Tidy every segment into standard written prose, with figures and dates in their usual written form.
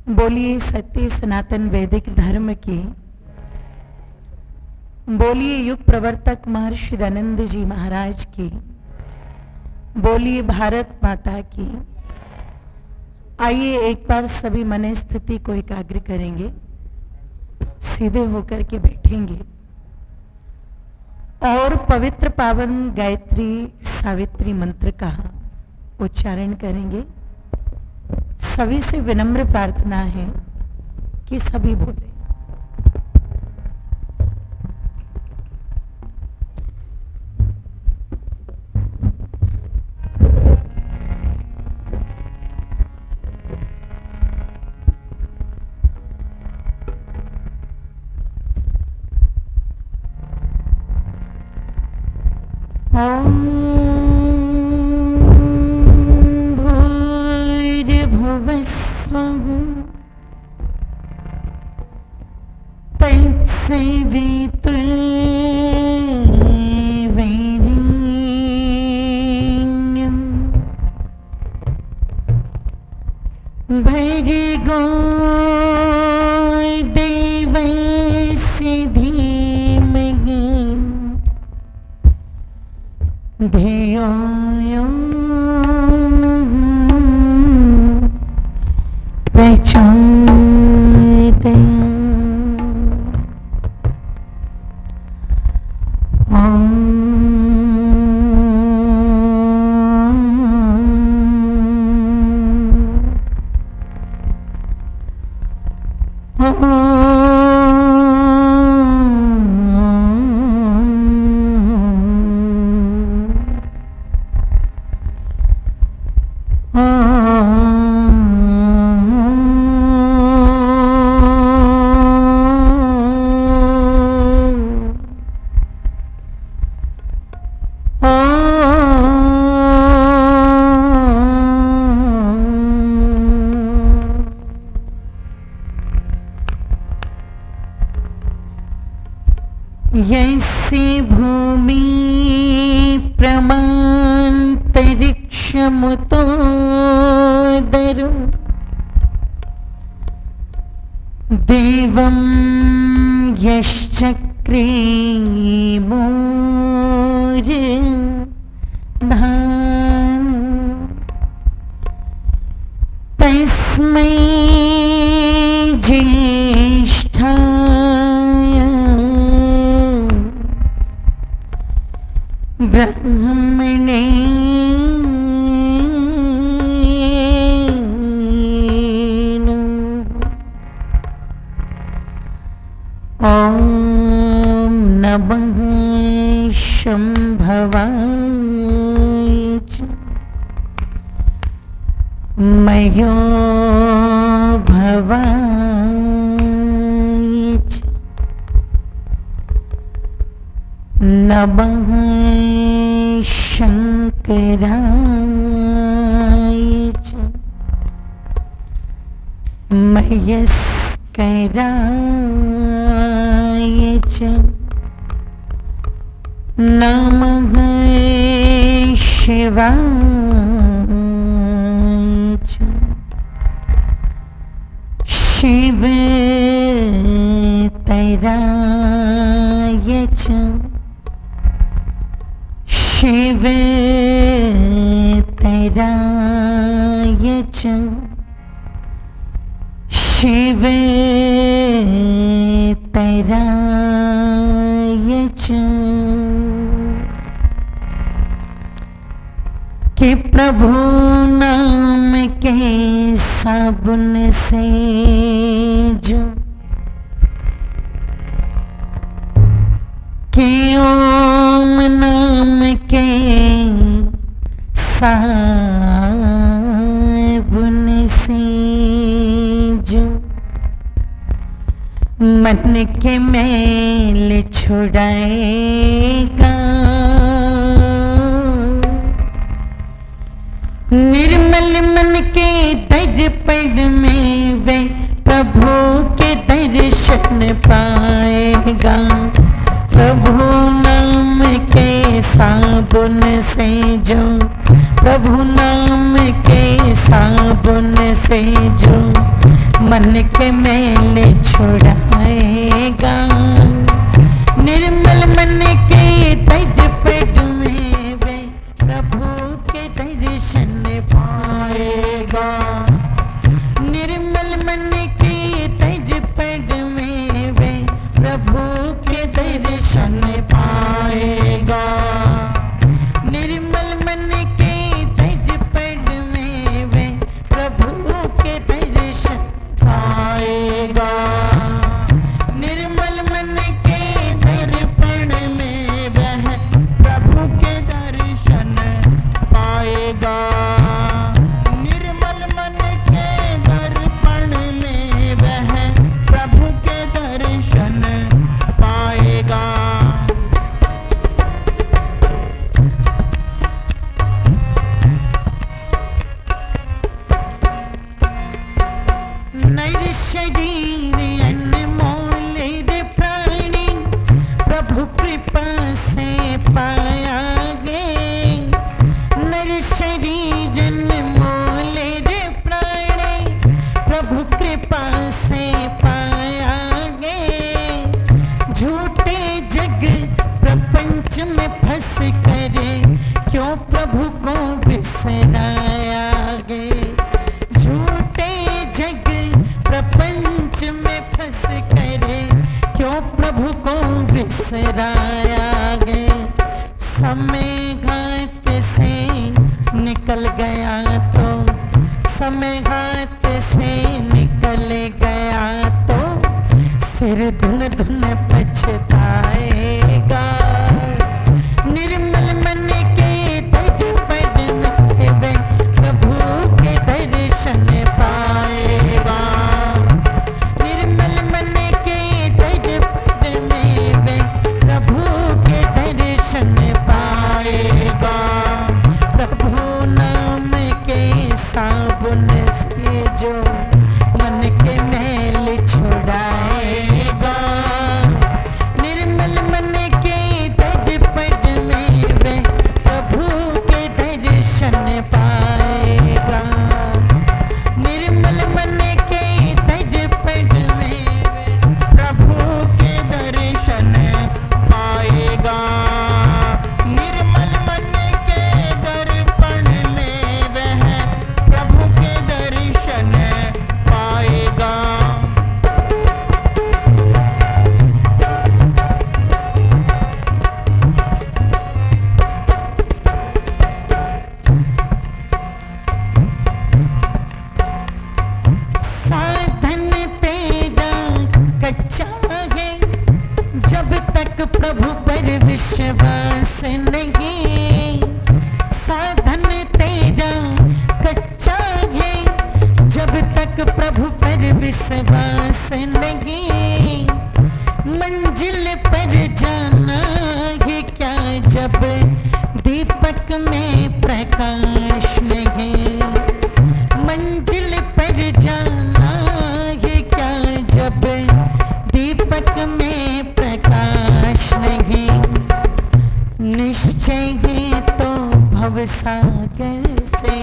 बोलिए सत्य सनातन वैदिक धर्म की, बोलिए युग प्रवर्तक महर्षि दयानंद जी महाराज की, बोलिए भारत माता की। आइए एक बार सभी मन स्थिति को एकाग्र करेंगे, सीधे होकर के बैठेंगे और पवित्र पावन गायत्री सावित्री मंत्र का उच्चारण करेंगे। सभी से विनम्र प्रार्थना है कि सभी बोले। भर्गो देवस्य धीमहि धियो यो नः प्रचोदयात्। यस्य भूमि प्रमान्तरिक्षमुतोदरो देवं यश्चक्रे मूर्धन्यः तस्मै ज्येष्ठाय ब्रह्मणे ॐ नमः शम्भवाय च मयो भवाय च नमः शंकराय च महेश्वराय च नमः शिवाय च शिवतराय च शिवतराय च शिवतराय च। कि प्रभु नाम के साबुन से जो कि ओम नाम के साबुन से जो मन के मैल छुड़ाएगा, निर्मल मन के दर्पण में वे प्रभु के दर्शन पाएगा। प्रभु नाम के साबुन से जो प्रभु नाम के साबुन साबुन से जो मन के मैल छुड़ाएगा, निर्मल मन के तज पेट में वे प्रभु के दर्शन पाएगा। निर्मल मन के तज पेट में वे प्रभु के दर्शन पाएगा। निर्मल मन के तज पेट में वे प्रभु के दर्शन पाएगा। निर्मल मन के दर्पण में वह प्रभु के दर्शन पाएगा। निर्मल मन के दर्पण में वह प्रभु के दर्शन पाएगा। नर शरीर अनमोल रे प्राणी प्रभु कृपा से पाया गे। नर शरीर अनमोल रे प्राणी प्रभु कृपा से पाया गे। झूठे जग प्रपंच में फंस कर क्यों प्रभु को बिसराया गे। झूठे जग प्रपंच में फंस कर क्यों प्रभु को बिसराया गे। समय घात से निकल गया तो, समय घात से निकल गया तो सिर धुन धुन पछताएगा। निर्मल मन के तज पद में वे प्रभु के दर्शन पाएगा। निर्मल मन के तज पद में वे प्रभु के दर्शन पाएगा। प्रभु नाम के साबुन से जो मन के मैल छुड़ाएगा। निर्मल मन के तज पद में वे प्रभु के दर्शन पाएगा। निर्मल मन के तज पद में वे प्रभु के दर्शन पाएगा। निर्मल मन के दर्पण में वह प्रभु के दर्शन पाएगा। साधन तेरा कच्चा है जब तक प्रभु पर विश्वास नहीं। साधन तेरा कच्चा है जब तक प्रभु पर विश्वास नहीं। मंजिल पर जाना है क्या जब दीपक में प्रकाश नहीं। मंजिल पर जाना है क्या जब दीपक में प्रकाश नहीं। निश्चय है तो भवसागर से,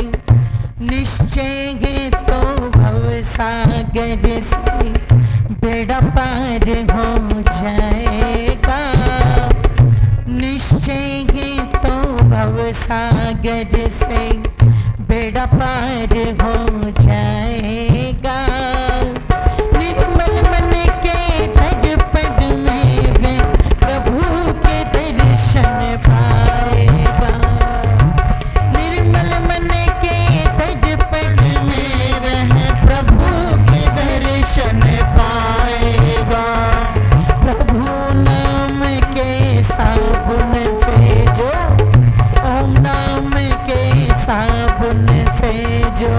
निश्चय है तो भवसागर से बेड़ा पार हो जाएगा। निश्चय है तो भवसागर से बेड़ा पार हो जाएगा। निर्मल मन के तज पद में वे प्रभु के दर्शन पाएगा। निर्मल मन के तज पद में वह प्रभु के दर्शन पाएगा। प्रभु नाम के साबुन से जो, ओम नाम के साबुन से जो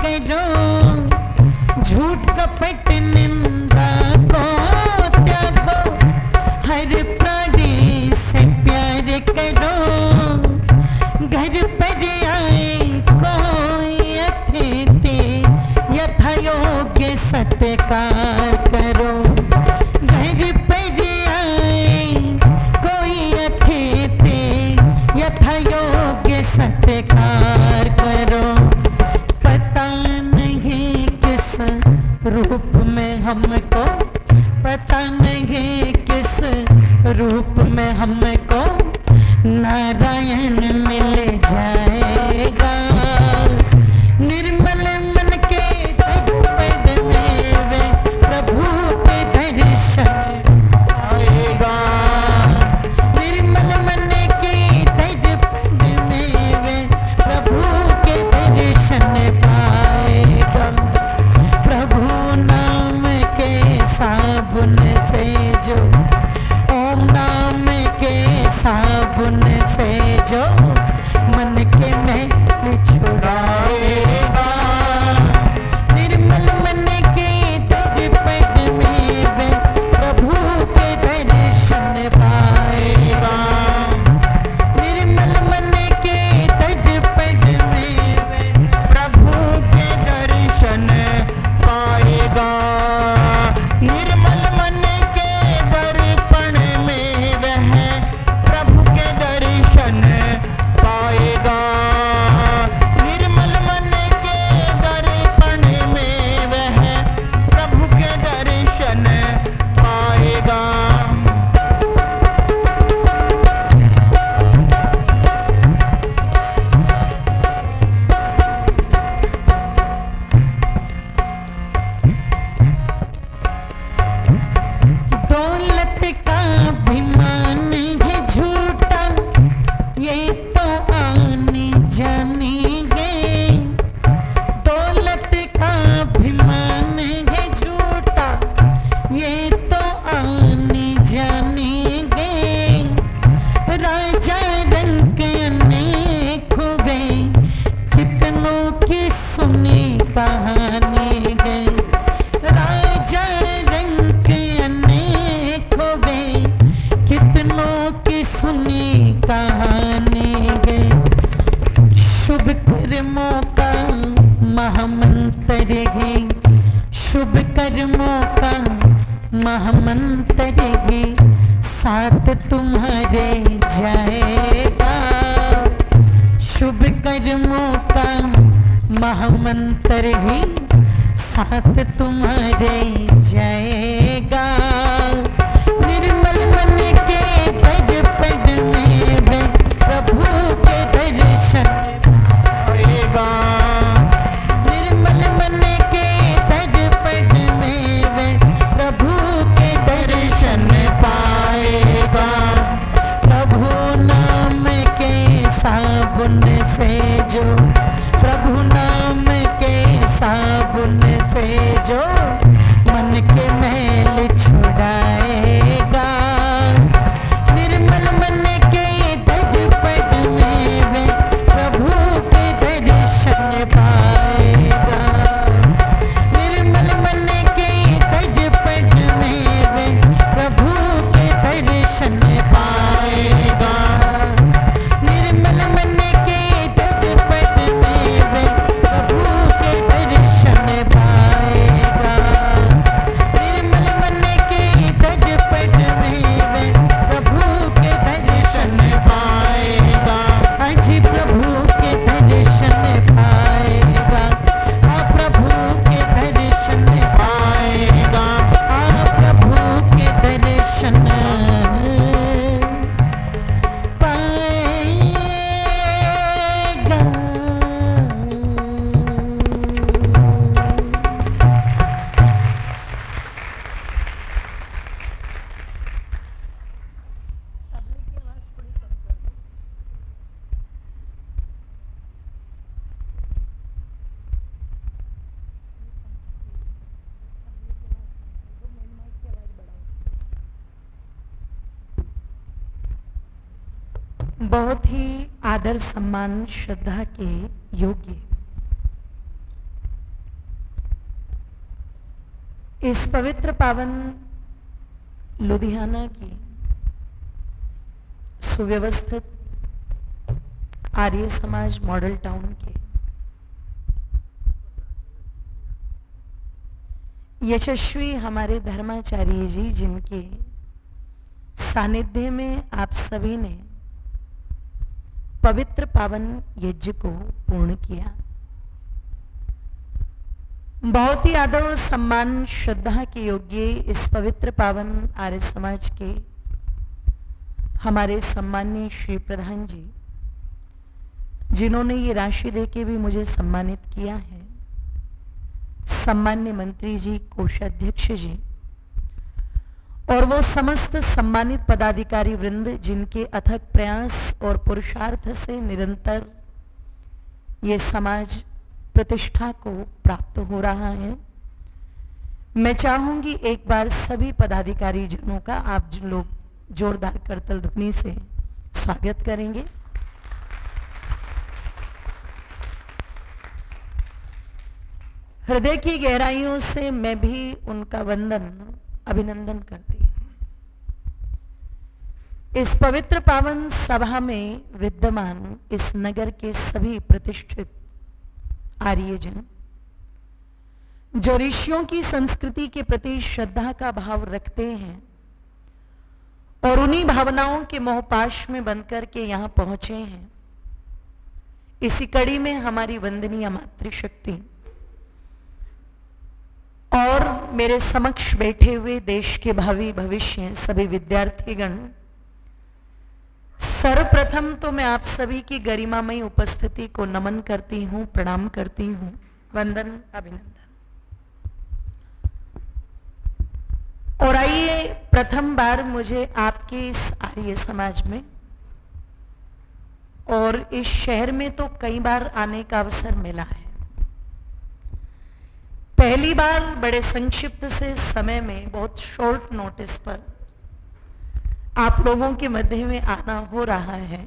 करो, झूठ कपट निंदा को त्यागो, हर प्राणी से प्यार करो, घर पर आए कोई अतिथि यथा योग्य सत्कार करो, घर पर आए कोई अतिथि यथा योग्य सत्कार करो। पता नहीं किस रूप में हमको, पता नहीं किस रूप में हमको नारायण मिल जाएगा। निर्मल मन के दर्पण में वे प्रभु के दर्शन आएगा। निर्मल मन के दर्पण में वे प्रभु के दर्शन पाएगा। प्रभु नाम के साबुन से जो, ओम नाम के साबुन से जो मन के मैल छुड़ाएगा। निर्मल मन के दर्पण में वे प्रभु के दर्शन पाएगा। निर्मल मन के दर्पण में वे प्रभु के दर्शन पाएगा। निर्मल मन के दर्पण में वह प्रभु के दर्शन पाएगा। निर्मल मन के दर्पण में वह प्रभु के दर्शन पाएगा। दौलत का अभिमान है झूठा, ये तो आने जानेंगे। दौलत का अभिमान है झूठा, ये तो आने जानेंगे। राजा रंग अनेक हुए, कितनों की सुनी कहानी है। राजा रंग अनेक हुए, कितनों की सुनी कहानी है। शुभ कर्मों का महामंत्र है, शुभ कर्मों का महामंत्र है, साथ तुम्हारे जाएगा। शुभ कर्मों का महामंत्र है, साथ तुम्हारे जाएगा। निर्मल मन के दर्पण में वे प्रभु के दर्शन पाएगा। निर्मल मन के दर्पण में वे प्रभु के दर्शन पाएगा। प्रभु नाम के साबुन से जो, प्रभु नाम के साबुन से जो मन के मैल छुड़ाएगा। निर्मल मन के दर्पण में वे प्रभु के दर्शन पाएगा। निर्मल मन के दर्पण में वे प्रभु के दर्शन पाएगा। निर्मल मन के दर्पण में वे प्रभु के दर्शन पाएगा। निर्मल मन के दर्पण में वे प्रभु के दर्शन पाएगा। आज प्रभु के दर्शन पाएगा, आ प्रभु के दर्शन पाएगा। आ प्रभु के दर्शन बहुत ही आदर सम्मान श्रद्धा के योग्य इस पवित्र पावन लुधियाना की सुव्यवस्थित आर्य समाज मॉडल टाउन के यशस्वी हमारे धर्माचार्य जी, जिनके सानिध्य में आप सभी ने पवित्र पावन यज्ञ को पूर्ण किया। बहुत ही आदर और सम्मान श्रद्धा के योग्य इस पवित्र पावन आर्य समाज के हमारे सम्माननीय श्री प्रधान जी, जिन्होंने ये राशि देके भी मुझे सम्मानित किया है, सम्मान्य मंत्री जी, कोषाध्यक्ष जी, और वो समस्त सम्मानित पदाधिकारी वृंद जिनके अथक प्रयास और पुरुषार्थ से निरंतर ये समाज प्रतिष्ठा को प्राप्त हो रहा है। मैं चाहूंगी एक बार सभी पदाधिकारी जनों का आप लोग जोरदार करतल ध्वनि से स्वागत करेंगे। हृदय की गहराइयों से मैं भी उनका वंदन अभिनंदन करती हूं। इस पवित्र पावन सभा में विद्यमान इस नगर के सभी प्रतिष्ठित आर्यजन जो ऋषियों की संस्कृति के प्रति श्रद्धा का भाव रखते हैं और उन्हीं भावनाओं के मोहपाश में बंधकर के यहां पहुंचे हैं, इसी कड़ी में हमारी वंदनीय मातृशक्ति और मेरे समक्ष बैठे हुए देश के भावी भविष्य सभी विद्यार्थीगण, सर्वप्रथम तो मैं आप सभी की गरिमामयी उपस्थिति को नमन करती हूं, प्रणाम करती हूं, वंदन अभिनंदन। और आइए, प्रथम बार मुझे आपके इस आर्य समाज में और इस शहर में तो कई बार आने का अवसर मिला है। पहली बार बड़े संक्षिप्त से समय में बहुत शॉर्ट नोटिस पर आप लोगों के मध्य में आना हो रहा है,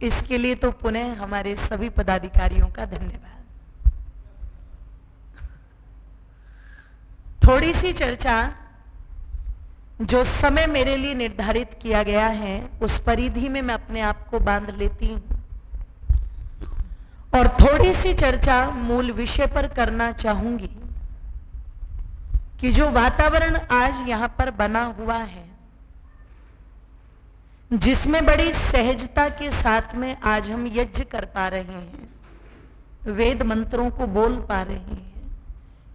इसके लिए तो पुनः हमारे सभी पदाधिकारियों का धन्यवाद। थोड़ी सी चर्चा, जो समय मेरे लिए निर्धारित किया गया है उस परिधि में मैं अपने आप को बांध लेती हूं और थोड़ी सी चर्चा मूल विषय पर करना चाहूंगी कि जो वातावरण आज यहां पर बना हुआ है, जिसमें बड़ी सहजता के साथ में आज हम यज्ञ कर पा रहे हैं, वेद मंत्रों को बोल पा रहे हैं,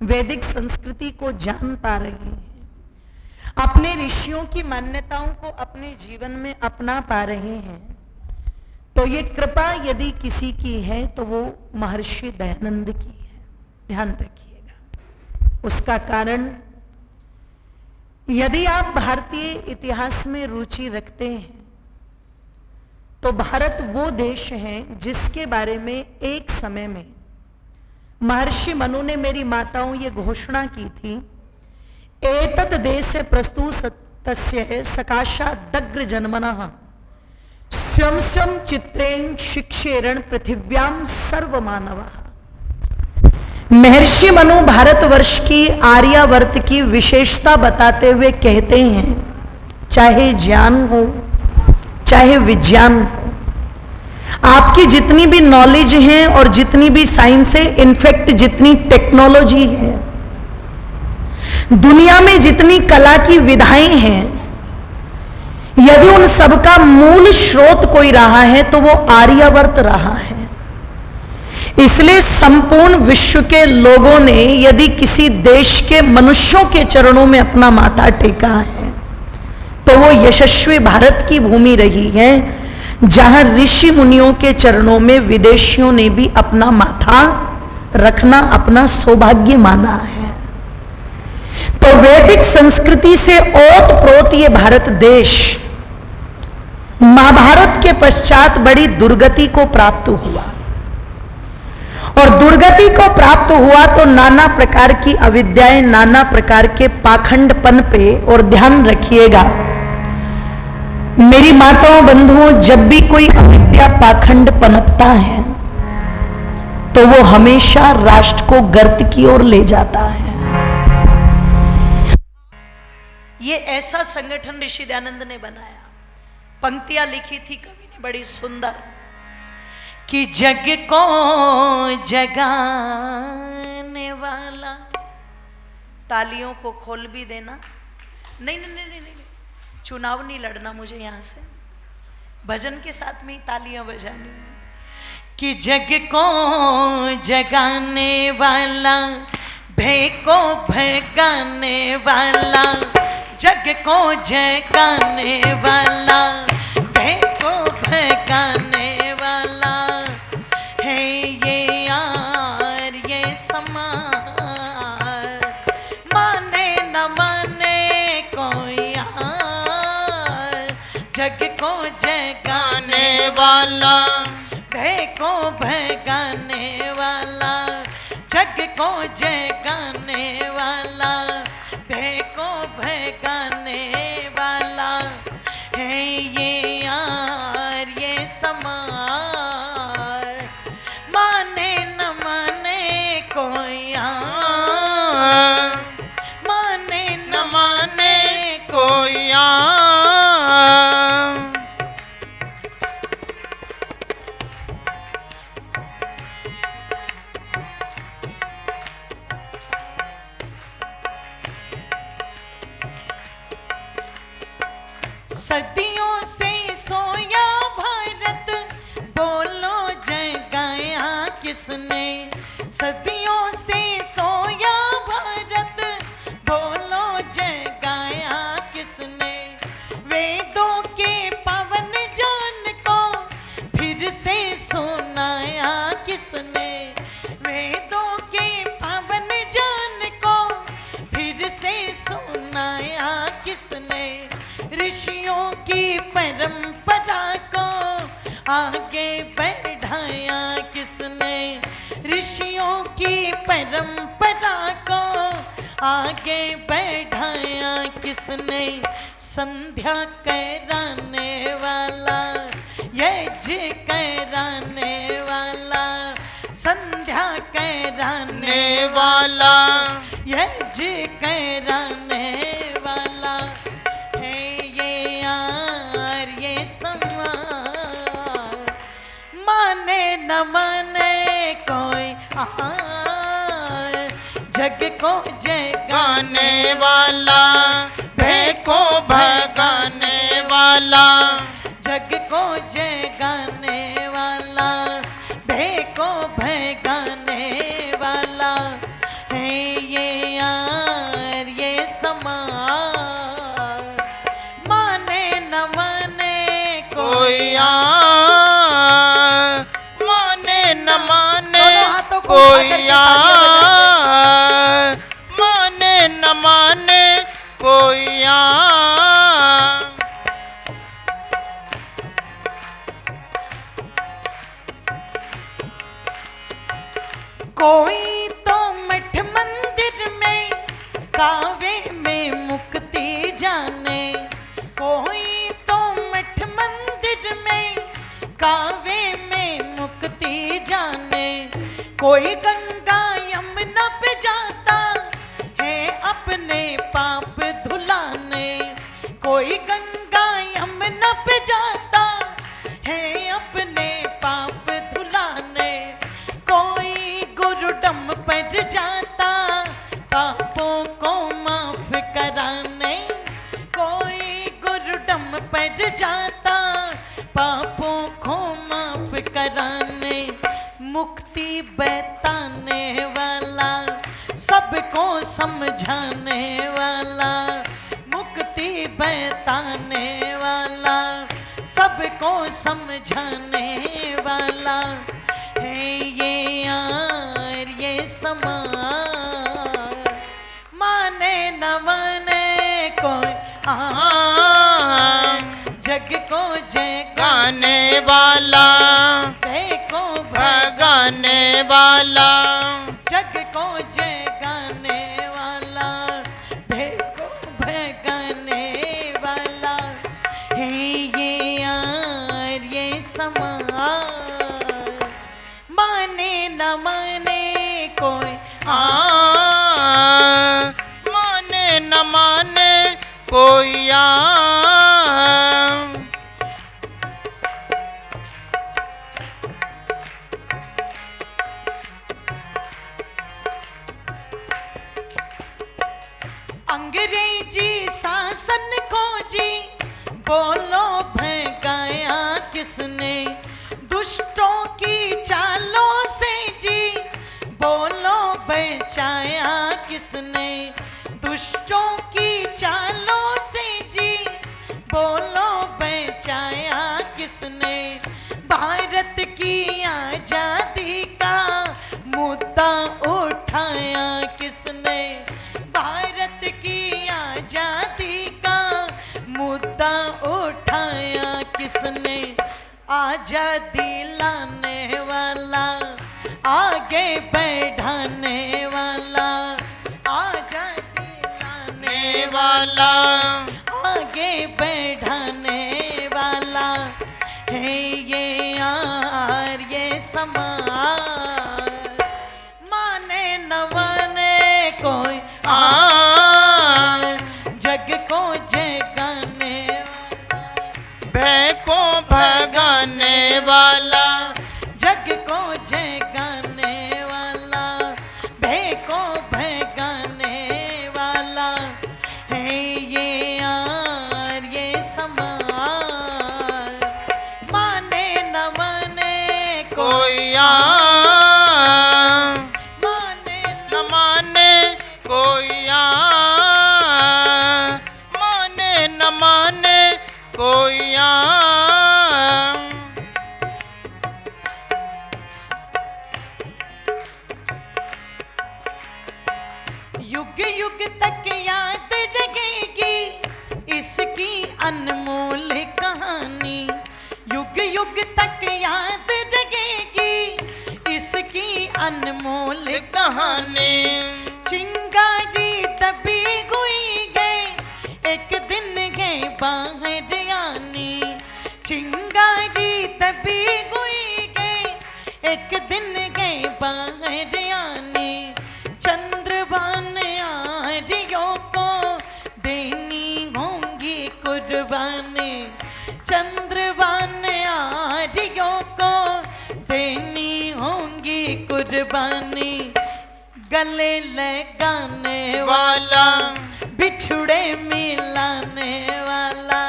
वैदिक संस्कृति को जान पा रहे हैं, अपने ऋषियों की मान्यताओं को अपने जीवन में अपना पा रहे हैं, तो ये कृपा यदि किसी की है तो वो महर्षि दयानंद की है। ध्यान रखिएगा। उसका कारण, यदि आप भारतीय इतिहास में रुचि रखते हैं तो भारत वो देश है जिसके बारे में एक समय में महर्षि मनु ने मेरी माताओं ये घोषणा की थी, एतत् देश प्रस्तुतस्य सकाशादग्र जन्मनः स्वयं स्वयं चित्रेण शिक्षेरण पृथिव्याम सर्व मानवः। महर्षि मनु भारतवर्ष की आर्यावर्त की विशेषता बताते हुए कहते हैं, चाहे ज्ञान हो चाहे विज्ञान हो, आपकी जितनी भी नॉलेज है और जितनी भी साइंस है, इनफैक्ट जितनी टेक्नोलॉजी है, दुनिया में जितनी कला की विधाएं हैं, यदि उन सबका मूल स्रोत कोई रहा है तो वो आर्यावर्त रहा है। इसलिए संपूर्ण विश्व के लोगों ने यदि किसी देश के मनुष्यों के चरणों में अपना माथा टेका है तो वो यशस्वी भारत की भूमि रही है, जहां ऋषि मुनियों के चरणों में विदेशियों ने भी अपना माथा रखना अपना सौभाग्य माना है। तो वैदिक संस्कृति से ओत-प्रोत ये भारत देश महाभारत के पश्चात बड़ी दुर्गति को प्राप्त हुआ, और दुर्गति को प्राप्त हुआ तो नाना प्रकार की अविद्याएं, नाना प्रकार के पाखंडपन पे, और ध्यान रखिएगा मेरी माताओं बंधुओं, जब भी कोई अविद्या पाखंड पनपता है तो वो हमेशा राष्ट्र को गर्त की ओर ले जाता है। ये ऐसा संगठन ऋषि दयानंद ने बनाया। पंक्तियां लिखी थी कवि ने बड़ी सुंदर कि जग को जगाने वाला। तालियों को खोल भी देना। नहीं नहीं नहीं नहीं, नहीं। चुनाव नहीं लड़ना मुझे यहाँ से, भजन के साथ में ही तालियां बजानी है। कि जग को जगाने वाला, भय को भगाने वाला, जग को जगाने वाला, भय को भगाने वाला है ये यार ये समाज। माने न माने कोई यार, जग को जगाने वाला, भय को भगाने वाला, जग को जगाने वाला, भय को भगाने वाला है ये यार ये समाज। माने न माने कोई यार, माने न माने कोई सदियों से सोया भारत, बोलो जगाया किसने। सदियों से सोया भारत, बोलो जगाया किसने। वेदों के पावन ज्ञान को फिर से सुनाया किसने। वेदों के पावन ज्ञान को फिर से सुनाया किसने। ऋषियों की परंपरा को आगे बढ़ाया किसने। ऋषियों की परंपरा को आगे बढ़ाया किसने। संध्या कराने वाला, यज्ञ कराने वाला, संध्या कराने वाला, यज्ञ कराने वाला है ये यार ये समाज। माने न माने कोई जग को जगाने गाने वाला, भय को भगाने वाला, जग को जगाने वाला, भय को भगाने वाला है ये यार ये समाज। माने न माने कोई माने न माने दोनों हाथों को कोई उठा करके तालियां माने न माने कोई कोई तो मठ मंदिर में कावे में मुक्ति जाने। कोई तो मठ मंदिर में कावे में मुक्ति जाने। कोई गंगा यमुना पे जाता है अपने पाप धुलाने। कोई गंगा यमुना पे जाता है अपने पाप धुलाने। कोई गुरुडम पर जाता पापों को माफ कराने। कोई गुरुडम पर जाता पापों को माफ कराने। मुक्ति बताने वाला, सबको समझाने वाला, मुक्ति बताने वाला, सबको समझाने वाला है ये यार ये समाज। माने न माने कोई जग को जगाने गाने वाला, भय को भगाने वाला, जग को जगाने वाला, भय को भगाने वाला है ये यार ये समाज। माने न माने कोई माने न माने कोई आम। अंग्रेजी शासन को जी बोलो भगाया किसने, दुष्टों की चालों से जी बोलो बचाया किसने, दुष्टों की चालों से जी बोलो बचाया किसने, भारत की आजादी का मुद्दा उठाया किसने, भारत की आजादी का मुद्दा उठाया किसने, आजादी लाने वाला आगे बढ़ाने वाला, आजादी लाने वाला आगे बढ़ाने वाला है ये यार ये समाज, माने न माने कोई जग को जगाने भय को भगाने वाला, जग को जगाने वाला, भय को भगाने वाला है ये यार ये समाज, माने न माने कोई माने न माने कोई माने न माने कोई युग युग तक याद रहेगी इसकी अनमोल कहानी, युग युग तक याद रहेगी इसकी अनमोल कहानी, चिंगारी दबी हुई गए एक दिन गए बाहर आनी, चिंगारी दबी हुई गए एक दिन गए बाहर आनी, चंद्रभान आर्यों को देनी होंगी कुर्बानी, चंद्रभान आर्यों को देनी होंगी कुर्बानी, गले लगाने वाला बिछड़े मिलाने वाला,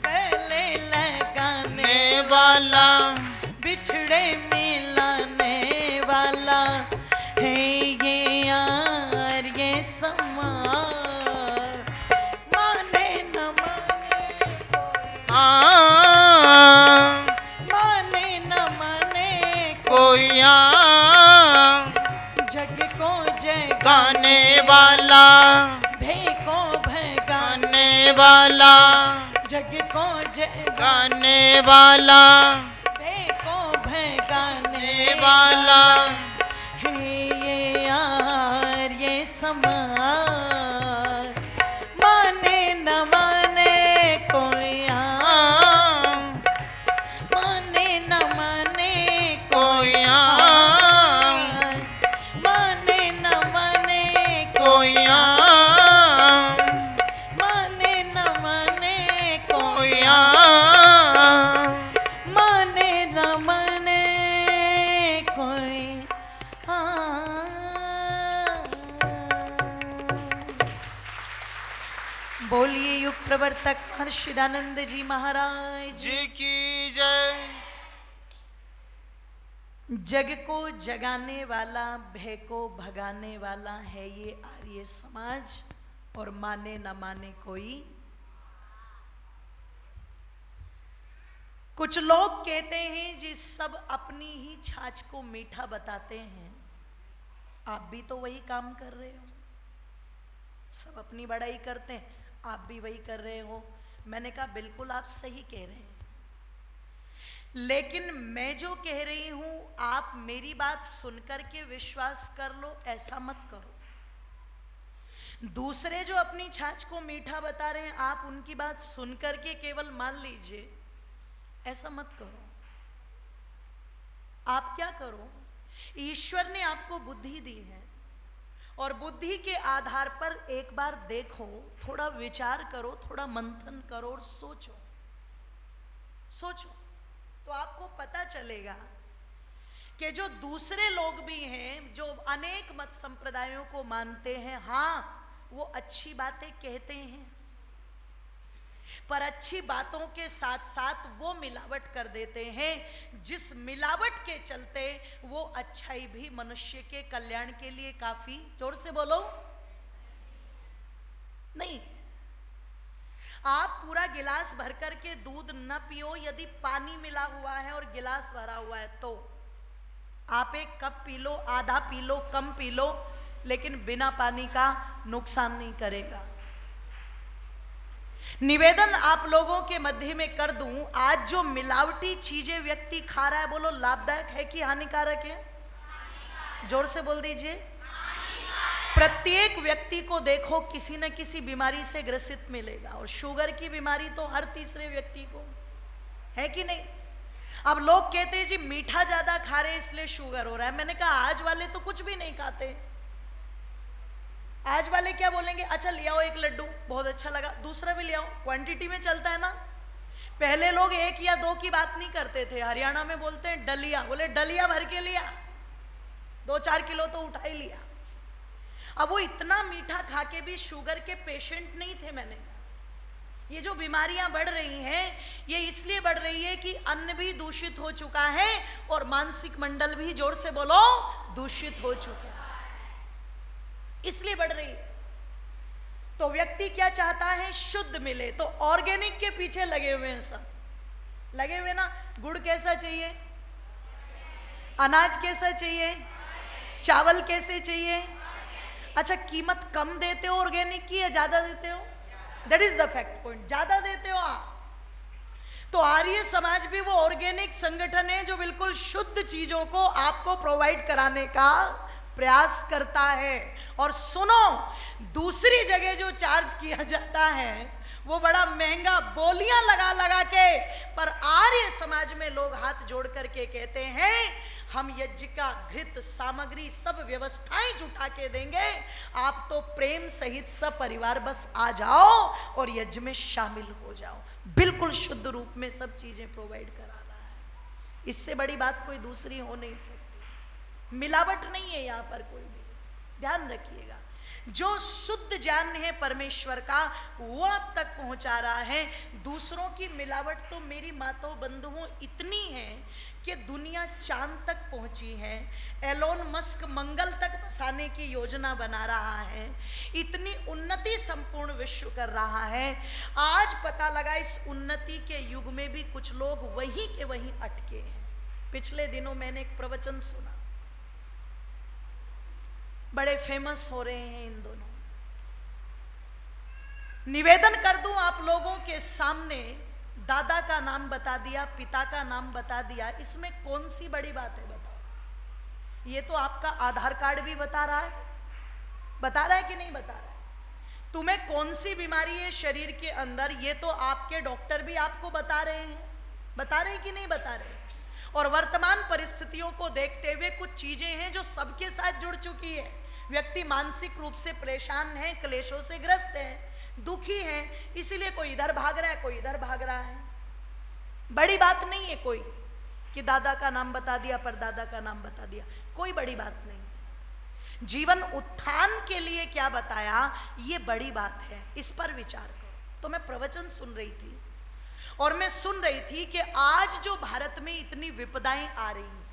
गले लगाने वाला बिछड़े मिलाने वाला है ये यार ये समाज, माने न माने माने न माने कोई जग को जगाने गाने वाला, भय को भगाने गाने वाला, जग को जगाने गाने वाला, भय को भगाने वाला है ये यार ये समाज, माने न माने कोई माने न माने कोई माने न माने कोई माने न माने कोई माने न माने कोई बोलिए युग प्रवर्तक महर्षि दयानंद जी महाराज जी की जय। जग को जगाने वाला भय को भगाने वाला है ये आर्य समाज, और माने न माने कोई। कुछ लोग कहते हैं जी सब अपनी ही छाछ को मीठा बताते हैं, आप भी तो वही काम कर रहे हो, सब अपनी बड़ाई करते हैं, आप भी वही कर रहे हो। मैंने कहा बिल्कुल आप सही कह रहे हैं, लेकिन मैं जो कह रही हूं आप मेरी बात सुनकर के विश्वास कर लो, ऐसा मत करो। दूसरे जो अपनी छाछ को मीठा बता रहे हैं आप उनकी बात सुनकर के केवल मान लीजिए, ऐसा मत करो। आप क्या करो, ईश्वर ने आपको बुद्धि दी है और बुद्धि के आधार पर एक बार देखो, थोड़ा विचार करो, थोड़ा मंथन करो और सोचो। सोचो तो आपको पता चलेगा कि जो दूसरे लोग भी हैं जो अनेक मत संप्रदायों को मानते हैं, हाँ वो अच्छी बातें कहते हैं, पर अच्छी बातों के साथ साथ वो मिलावट कर देते हैं, जिस मिलावट के चलते वो अच्छाई भी मनुष्य के कल्याण के लिए काफी, जोर से बोलो, नहीं। आप पूरा गिलास भर कर के दूध न पियो, यदि पानी मिला हुआ है और गिलास भरा हुआ है तो आप एक कप पी लो, आधा पी लो, कम पी लो, लेकिन बिना पानी का नुकसान नहीं करेगा। निवेदन आप लोगों के मध्य में कर दूं, आज जो मिलावटी चीजें व्यक्ति खा रहा है, बोलो लाभदायक है कि हानिकारक है? जोर से बोल दीजिए। प्रत्येक व्यक्ति को देखो किसी न किसी बीमारी से ग्रसित मिलेगा, और शुगर की बीमारी तो हर तीसरे व्यक्ति को है कि नहीं? अब लोग कहते हैं जी मीठा ज्यादा खा रहे इसलिए शुगर हो रहा है। मैंने कहा आज वाले तो कुछ भी नहीं खाते। आज वाले क्या बोलेंगे, अच्छा ले आओ एक लड्डू, बहुत अच्छा लगा, दूसरा भी ले आओ, क्वांटिटी में चलता है ना। पहले लोग एक या दो की बात नहीं करते थे, हरियाणा में बोलते हैं डलिया, बोले डलिया भर के लिया, 2-4 किलो तो उठा ही लिया। अब वो इतना मीठा खा के भी शुगर के पेशेंट नहीं थे। मैंने ये जो बीमारियां बढ़ रही हैं ये इसलिए बढ़ रही है कि अन्न भी दूषित हो चुका है और मानसिक मंडल भी, जोर से बोलो, दूषित हो चुका है, इसलिए बढ़ रही है। तो व्यक्ति क्या चाहता है, शुद्ध मिले, तो ऑर्गेनिक के पीछे लगे हुए हैं, सब लगे हुए ना। गुड़ कैसा चाहिए, अनाज कैसा चाहिए, चावल कैसे चाहिए। अच्छा कीमत कम देते हो ऑर्गेनिक की या ज्यादा देते हो? That is the fact point, ज्यादा देते हो आप। तो आर्य समाज भी वो ऑर्गेनिक संगठन है जो बिल्कुल शुद्ध चीजों को आपको प्रोवाइड कराने का प्रयास करता है। और सुनो, दूसरी जगह जो चार्ज किया जाता है वो बड़ा महंगा, बोलियां लगा लगा के, पर आर्य समाज में लोग हाथ जोड़ करके कहते हैं हम यज्ञ का घृत सामग्री सब व्यवस्थाएं जुटा के देंगे, आप तो प्रेम सहित सब परिवार बस आ जाओ और यज्ञ में शामिल हो जाओ। बिल्कुल शुद्ध रूप में सब चीजें प्रोवाइड करा रहा है। इससे बड़ी बात कोई दूसरी हो नहीं सकती। मिलावट नहीं है यहाँ पर कोई भी, ध्यान रखिएगा। जो शुद्ध ज्ञान है परमेश्वर का वो आप तक पहुंचा रहा है। दूसरों की मिलावट तो मेरी माताओं बंधुओं इतनी है कि दुनिया चांद तक पहुंची है, एलोन मस्क मंगल तक बसाने की योजना बना रहा है, इतनी उन्नति संपूर्ण विश्व कर रहा है। आज पता लगा इस उन्नति के युग में भी कुछ लोग वहीं के वहीं अटके हैं। पिछले दिनों मैंने एक प्रवचन सुना, बड़े फेमस हो रहे हैं इन दोनों। निवेदन कर दूं आप लोगों के सामने, दादा का नाम बता दिया, पिता का नाम बता दिया, इसमें कौन सी बड़ी बात है बताओ? ये तो आपका आधार कार्ड भी बता रहा है कि नहीं बता रहा है? तुम्हें कौन सी बीमारी है शरीर के अंदर, ये तो आपके डॉक्टर भी आपको बता रहे हैं कि नहीं बता रहे? और वर्तमान परिस्थितियों को देखते हुए कुछ चीजें हैं जो सबके साथ जुड़ चुकी है। व्यक्ति मानसिक रूप से परेशान है, क्लेशों से ग्रस्त है, दुखी है, इसीलिए कोई इधर भाग रहा है, कोई इधर भाग रहा है। बड़ी बात नहीं है कोई कि दादा का नाम बता दिया, परदादा का नाम बता दिया, कोई बड़ी बात नहीं। जीवन उत्थान के लिए क्या बताया ये बड़ी बात है, इस पर विचार करो। तो मैं प्रवचन सुन रही थी और मैं सुन रही थी कि आज जो भारत में इतनी विपदाएं आ रही हैं,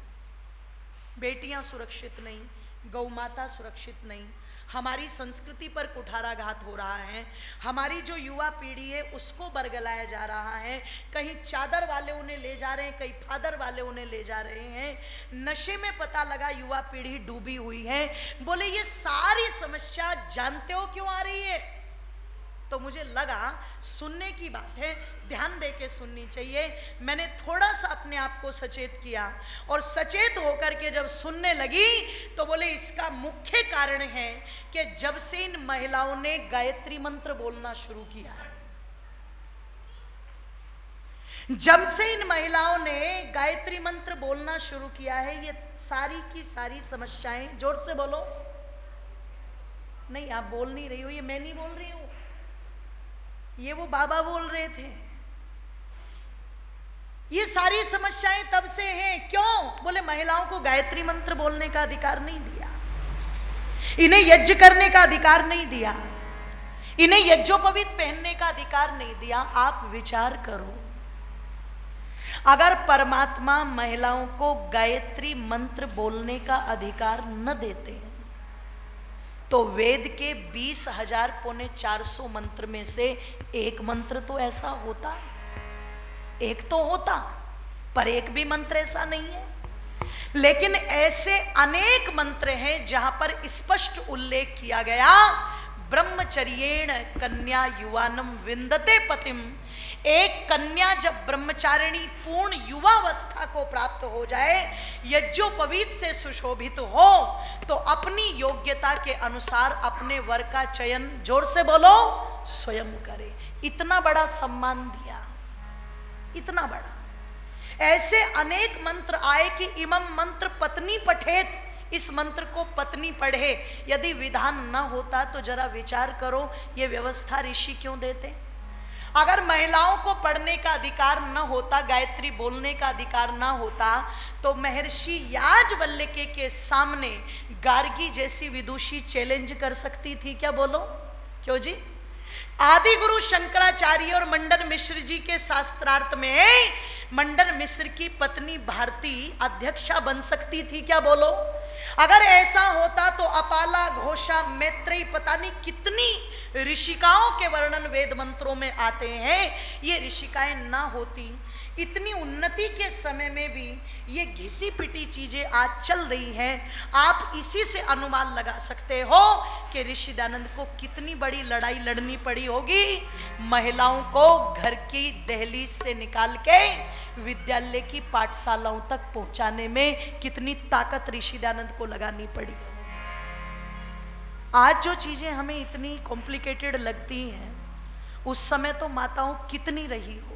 बेटियां सुरक्षित नहीं, गौ माता सुरक्षित नहीं, हमारी संस्कृति पर कुठाराघात हो रहा है, हमारी जो युवा पीढ़ी है उसको बरगलाया जा रहा है, कहीं चादर वाले उन्हें ले जा रहे हैं, कहीं फादर वाले उन्हें ले जा रहे हैं, नशे में पता लगा युवा पीढ़ी डूबी हुई है। बोले ये सारी समस्या जानते हो क्यों आ रही है? तो मुझे लगा सुनने की बात है, ध्यान दे के सुननी चाहिए। मैंने थोड़ा सा अपने आप को सचेत किया और सचेत होकर के जब सुनने लगी तो बोले इसका मुख्य कारण है कि जब से इन महिलाओं ने गायत्री मंत्र बोलना शुरू किया है, जब से इन महिलाओं ने गायत्री मंत्र बोलना शुरू किया है, ये सारी की सारी समस्याएं, जोर से बोलो, नहीं, आप बोल नहीं रही हो, ये मैं नहीं बोल रही हूं, ये वो बाबा बोल रहे थे। ये सारी समस्याएं तब से हैं। क्यों? बोले महिलाओं को गायत्री मंत्र बोलने का अधिकार नहीं दिया, इन्हें यज्ञ करने का अधिकार नहीं दिया, इन्हें यज्ञोपवीत पहनने का अधिकार नहीं दिया। आप विचार करो, अगर परमात्मा महिलाओं को गायत्री मंत्र बोलने का अधिकार न देते तो वेद के 20,000 पौने 400 मंत्र में से एक मंत्र तो ऐसा होता, एक तो होता, पर एक भी मंत्र ऐसा नहीं है। लेकिन ऐसे अनेक मंत्र हैं जहां पर स्पष्ट उल्लेख किया गया, ब्रह्मचर्येण कन्या युवानम विंदते पतिम। एक कन्या जब ब्रह्मचारिणी पूर्ण युवावस्था को प्राप्त हो जाए, यज्ञोपवीत से सुशोभित हो, तो अपनी योग्यता के अनुसार अपने वर का चयन, जोर से बोलो, स्वयं करे। इतना बड़ा सम्मान दिया, इतना बड़ा। ऐसे अनेक मंत्र आए कि इमं मंत्र पत्नी पठेत, इस मंत्र को पत्नी पढ़े। यदि विधान न होता तो जरा विचार करो, ये व्यवस्था ऋषि क्यों देते? अगर महिलाओं को पढ़ने का अधिकार न होता, गायत्री बोलने का अधिकार न होता, तो महर्षि याज्ञवल्क्य के सामने गार्गी जैसी विदुषी चैलेंज कर सकती थी क्या? बोलो, क्यों जी? आदि गुरु शंकराचार्य और मंडन मिश्र जी के शास्त्रार्थ में मंडन मिश्र की पत्नी भारती अध्यक्षा बन सकती थी क्या? बोलो। अगर ऐसा होता तो अपाला, घोषा, मैत्रेयी, पता नहीं कितनी ऋषिकाओं के वर्णन वेद मंत्रों में आते हैं। ये ऋषिकाएं ना होती, इतनी उन्नति के समय में भी ये घिसी पिटी चीजें आज चल रही हैं। आप इसी से अनुमान लगा सकते हो कि ऋषि दयानंद को कितनी बड़ी लड़ाई लड़नी पड़ी होगी, महिलाओं को घर की दहलीज से निकाल के विद्यालय की पाठशालाओं तक पहुंचाने में कितनी ताकत ऋषि दयानंद को लगानी पड़ी। आज जो चीजें हमें इतनी कॉम्प्लिकेटेड लगती हैं, उस समय तो माताओं कितनी रही होगी।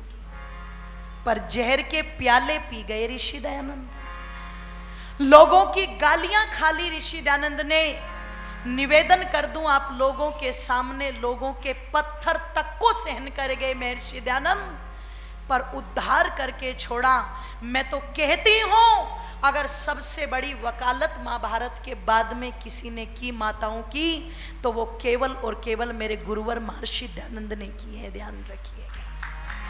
पर जहर के प्याले पी गए ऋषि दयानंद, लोगों की गालियां खा ली ऋषि दयानंद ने। निवेदन कर दूं आप लोगों के सामने, लोगों के पत्थर तक को सहन कर गए महर्षि दयानंद, पर उद्धार करके छोड़ा। मैं तो कहती हूं, अगर सबसे बड़ी वकालत महाभारत के बाद में किसी ने की माताओं की, तो वो केवल और केवल मेरे गुरुवर महर्षि दयानंद ने की है। ध्यान रखिएगा,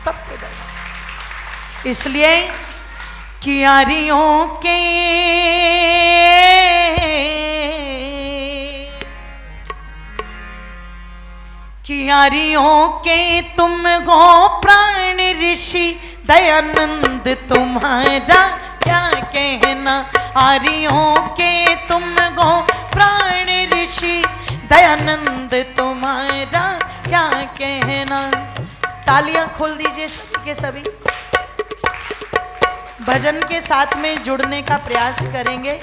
सबसे बड़ी। इसलिए कियारियों के तुम हो प्राण ऋषि दयानंद, तुम्हारा क्या कहना। आर्यों के तुम हो प्राण ऋषि दयानंद, तुम्हारा क्या कहना। तालियां खोल दीजिए सभी के सभी। भजन के साथ में जुड़ने का प्रयास करेंगे।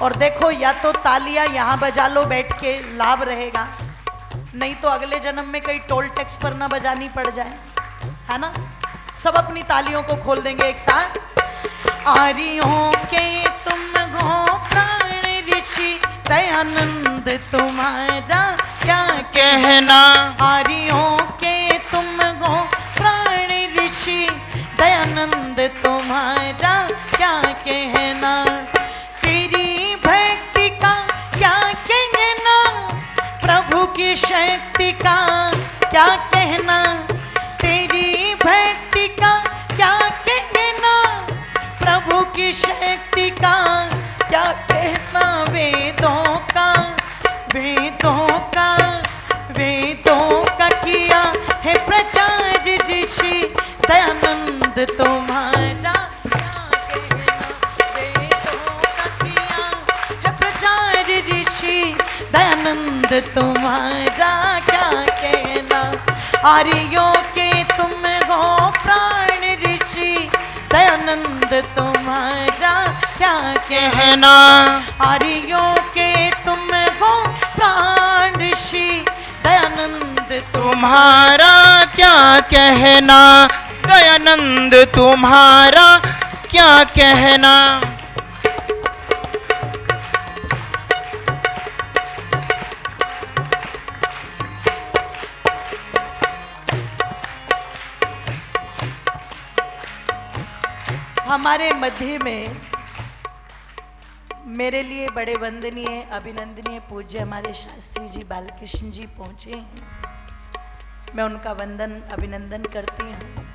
और देखो, या तो तालियां यहां बजा लो बैठ के, लाभ रहेगा, नहीं तो अगले जन्म में कहीं टोल टैक्स पर ना बजानी पड़ जाए, है ना। सब अपनी तालियों को खोल देंगे एक साथ। आर्यों के तुम हो प्राण ऋषि दयानंद, तुम्हारा क्या कहना। आर्यों के तुम हो प्राण ऋषि दयानंद, तुम्हारा क्या कहना। तेरी भक्ति का क्या कहना, प्रभु की शक्ति का क्या कहना। तेरी भक्ति का क्या कहना, प्रभु की शक्ति का क्या कहना। वेदों का, वेदों का, वेदों का किया है प्रचार ऋषि दयानंद, तुम्हारा क्या कहना। वेदों का किया है प्रचार ऋषि दयानंद, तुम्हारा क्या कहना। आर्यों के तुम हो प्राण ऋषि दयानंद, तुम्हारा क्या कहना। आर्यों के तुम हो प्राण ऋषि दयानंद, तुम्हारा क्या कहना। दयानंद, तुम्हारा क्या कहना। हमारे मध्य में मेरे लिए बड़े वंदनीय अभिनंदनीय पूज्य हमारे शास्त्री जी बालकृष्ण जी पहुंचे हैं। मैं उनका वंदन अभिनंदन करती हूँ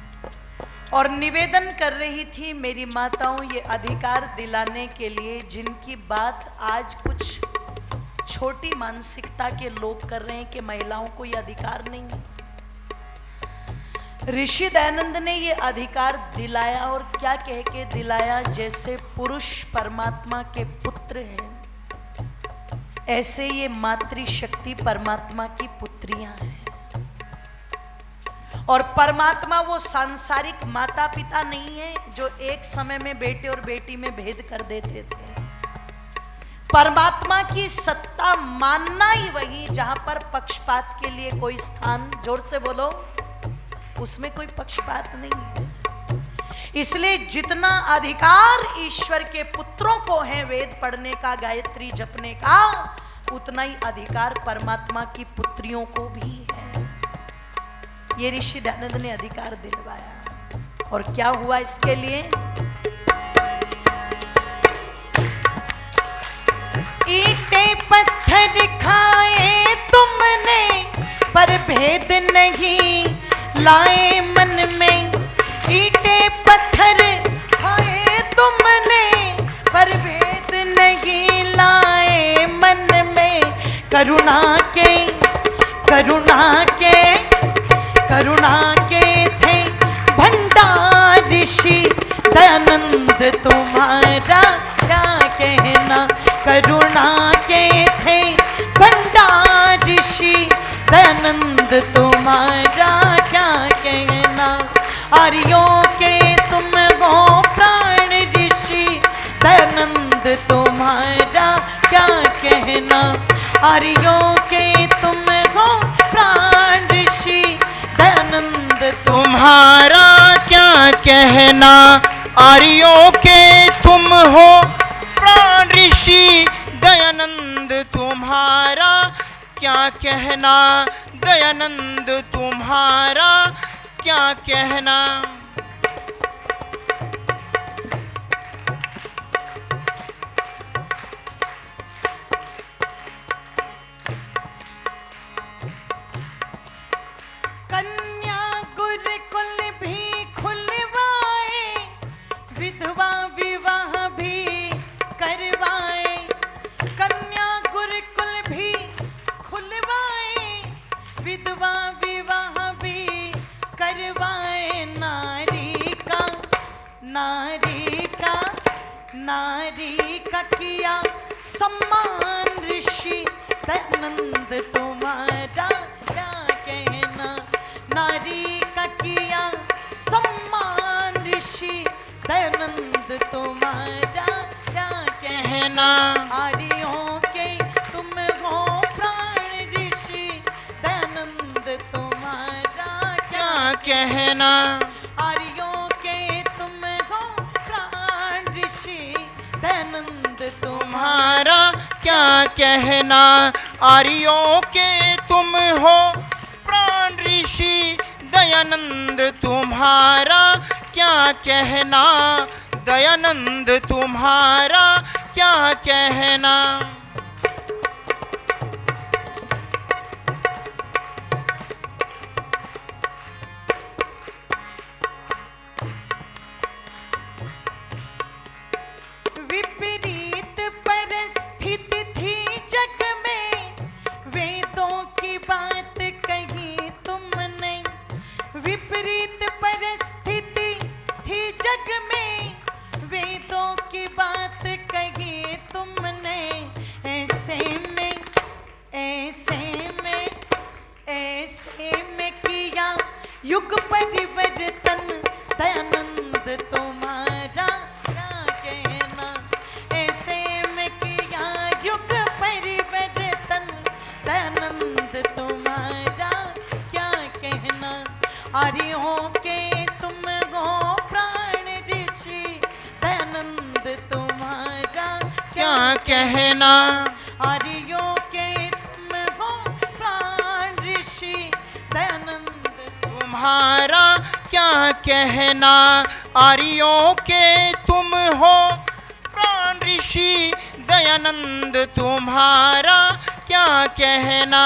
और निवेदन कर रही थी मेरी माताओं, ये अधिकार दिलाने के लिए जिनकी बात आज कुछ छोटी मानसिकता के लोग कर रहे हैं कि महिलाओं को ये अधिकार नहीं है। ऋषि दयानंद ने ये अधिकार दिलाया और क्या कह के दिलाया, जैसे पुरुष परमात्मा के पुत्र हैं ऐसे ये मातृशक्ति परमात्मा की पुत्रियां हैं। और परमात्मा वो सांसारिक माता पिता नहीं है जो एक समय में बेटे और बेटी में भेद कर देते थे। परमात्मा की सत्ता मानना ही वही जहां पर पक्षपात के लिए कोई स्थान, जोर से बोलो, उसमें कोई पक्षपात नहीं है। इसलिए जितना अधिकार ईश्वर के पुत्रों को है वेद पढ़ने का, गायत्री जपने का, उतना ही अधिकार परमात्मा की पुत्रियों को भी है। ये ऋषि दयानंद ने अधिकार दिलवाया। और क्या हुआ इसके लिए? ईंटे पत्थर खाए तुमने पर भेद नहीं लाए मन में। ईंटे पत्थर खाए तुमने पर भेद नहीं लाए मन में। करुणा के थे भंडार ऋषि दयानंद तुम्हारा क्या कहना। करुणा के थे भंडार ऋषि दयानंद तुम्हारा क्या कहना। आर्यों के तुम हो प्राण ऋषि दयानंद तुम्हारा क्या कहना। आर्यों के तुम हो प्राण ऋषि दयानंद तुम्हारा क्या कहना। आर्यों के तुम हो प्राण ऋषि दयानंद तुम्हारा क्या कहना। दयानंद तुम्हारा क्या कहना। कन्या गुरुकुल भी खुलवाए, विधवा विवाह भी करवाए। कन्या गुरुकुल भी खुलवाए, विधवा विवाह भी करवाए। नारी का किया सम्मान ऋषि दयानंद तुम्हारा क्या कहना। नारी का किया सम्मान ऋषि दयानंद तुम्हारा क्या कहना। आर्यों के तुम हो प्राण ऋषि दयानंद तुम्हारा क्या कहना। आर्यों के तुम हो प्राण ऋषि दयानंद तुम्हारा क्या कहना। आर्यों के तुम हो प्राण ऋषि दयानंद तुम्हारा क्या कहना। दयानंद तुम्हारा क्या कहना। विपरीत परिस्थिति थी जग में, वेदों की बात कही तुमने। विपरीत परिस्थिति थी जग में, वेदों की बात कही तुमने। ऐसे में किया युग परिवर्तन दयानंद तुम्हारा क्या कहना। ऐसे में किया युग परिवर्तन दयानंद तुम्हारा क्या कहना। आर्यों के तुम हो प्राण ऋषि दयानंद तुम्हारा क्या कहना। आर्यों के तुम हो प्राण ऋषि दयानंद तुम्हारा क्या कहना। आर्यों के तुम हो प्राण ऋषि दयानंद तुम्हारा क्या कहना।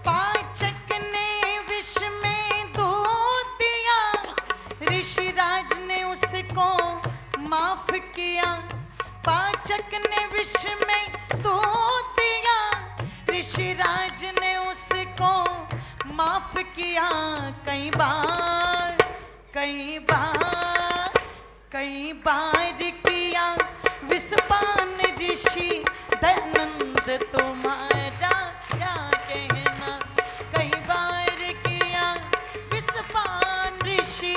पाचक ने विष में दूध दिया, ऋषिराज ने उसको माफ किया। पाचक ने विष में दूध दिया, ऋषिराज ने उसको माफ किया। कई बार किया विषपान ऋषि दयानंद तुम्हारा क्या कहना। कई बार किया विषपान ऋषि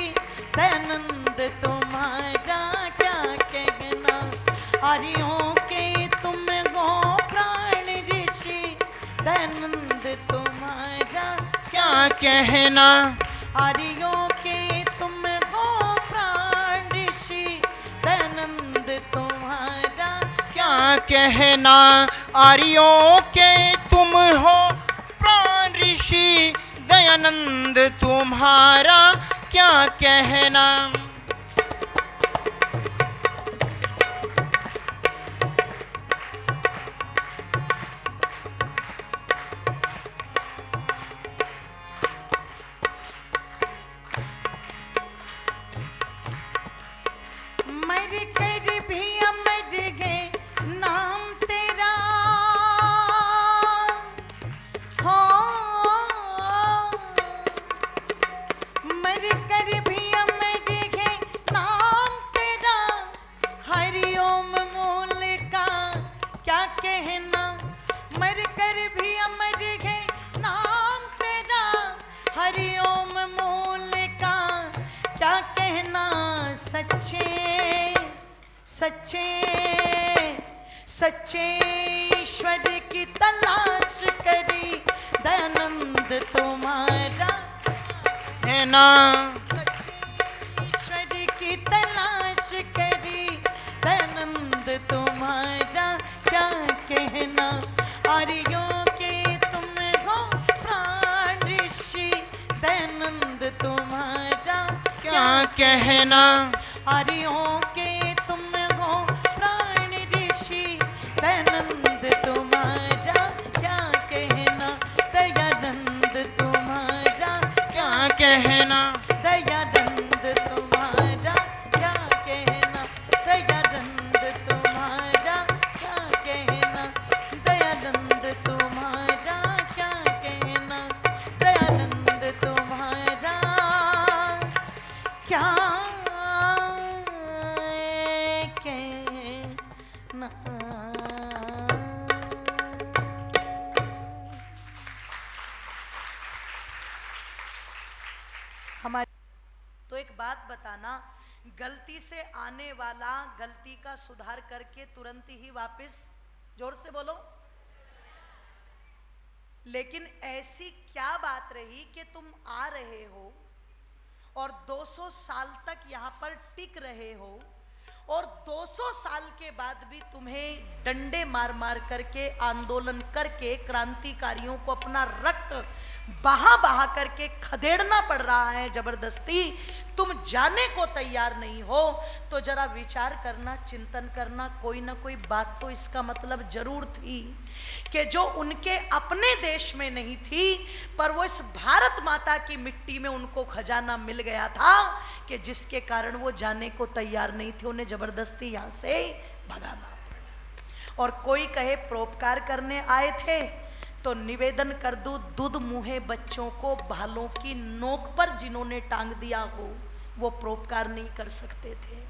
दयानंद तुम्हारा क्या कहना। हरियों के तुम गो प्राण ऋषि दयानंद तुम्हारा क्या कहना। हरियों के तुम गो प्राण ऋषि दयानंद तुम्हारा क्या कहना। आर्यों के तुम हो प्राण ऋषि दयानंद तुम्हारा क्या कहना। मर कर भी अमर है नाम तेरा हो। मर कर भी अमर है नाम तेरा, हरिओम मूल का क्या कहना। मर कर भी अमर है नाम तेरा, हरिओम मूल का क्या कहना। सच्चे ईश्वर की तलाश करी दयानंद तुम्हारा है ना। सच्चे ईश्वर की तलाश करी दयानंद तुम्हारा क्या कहना। आर्यों के तुम हो प्राण ऋषि दयानंद तुम्हारा क्या कहना। हरियों के तुम हो प्राण ऋषि दयानंद तुम्हारा क्या कहना। दयानंद तुम्हारा क्या कहना। दयानंद तुम्हारा क्या कहना। दयानंद तुम्हारा क्या कहना। दयानंद तुम्हारा क्या कहना। दयानंद तुम्हारा क्या हमारी। तो एक बात बताना, गलती से आने वाला गलती का सुधार करके तुरंत ही वापस, जोर से बोलो। लेकिन ऐसी क्या बात रही कि तुम आ रहे हो और 200 साल तक यहां पर टिक रहे हो, और 200 साल के बाद भी तुम्हें डंडे मार मार करके, आंदोलन करके, क्रांतिकारियों को अपना रक्त बहा करके खदेड़ना पड़ रहा है जबरदस्ती, तुम जाने को तैयार नहीं हो, तो जरा विचार करना, चिंतन करना। कोई ना कोई बात तो इसका मतलब जरूर थी कि जो उनके अपने देश में नहीं थी, पर वो इस भारत माता की मिट्टी में उनको खजाना मिल गया था, कि जिसके कारण वो जाने को तैयार नहीं थे, उन्हें जबरदस्ती यहां से भगाना पड़ा। और कोई कहे परोपकार करने आए थे, तो निवेदन कर दूं, दूध मुहे बच्चों को भालों की नोक पर जिन्होंने टांग दिया हो, वो परोपकार नहीं कर सकते थे।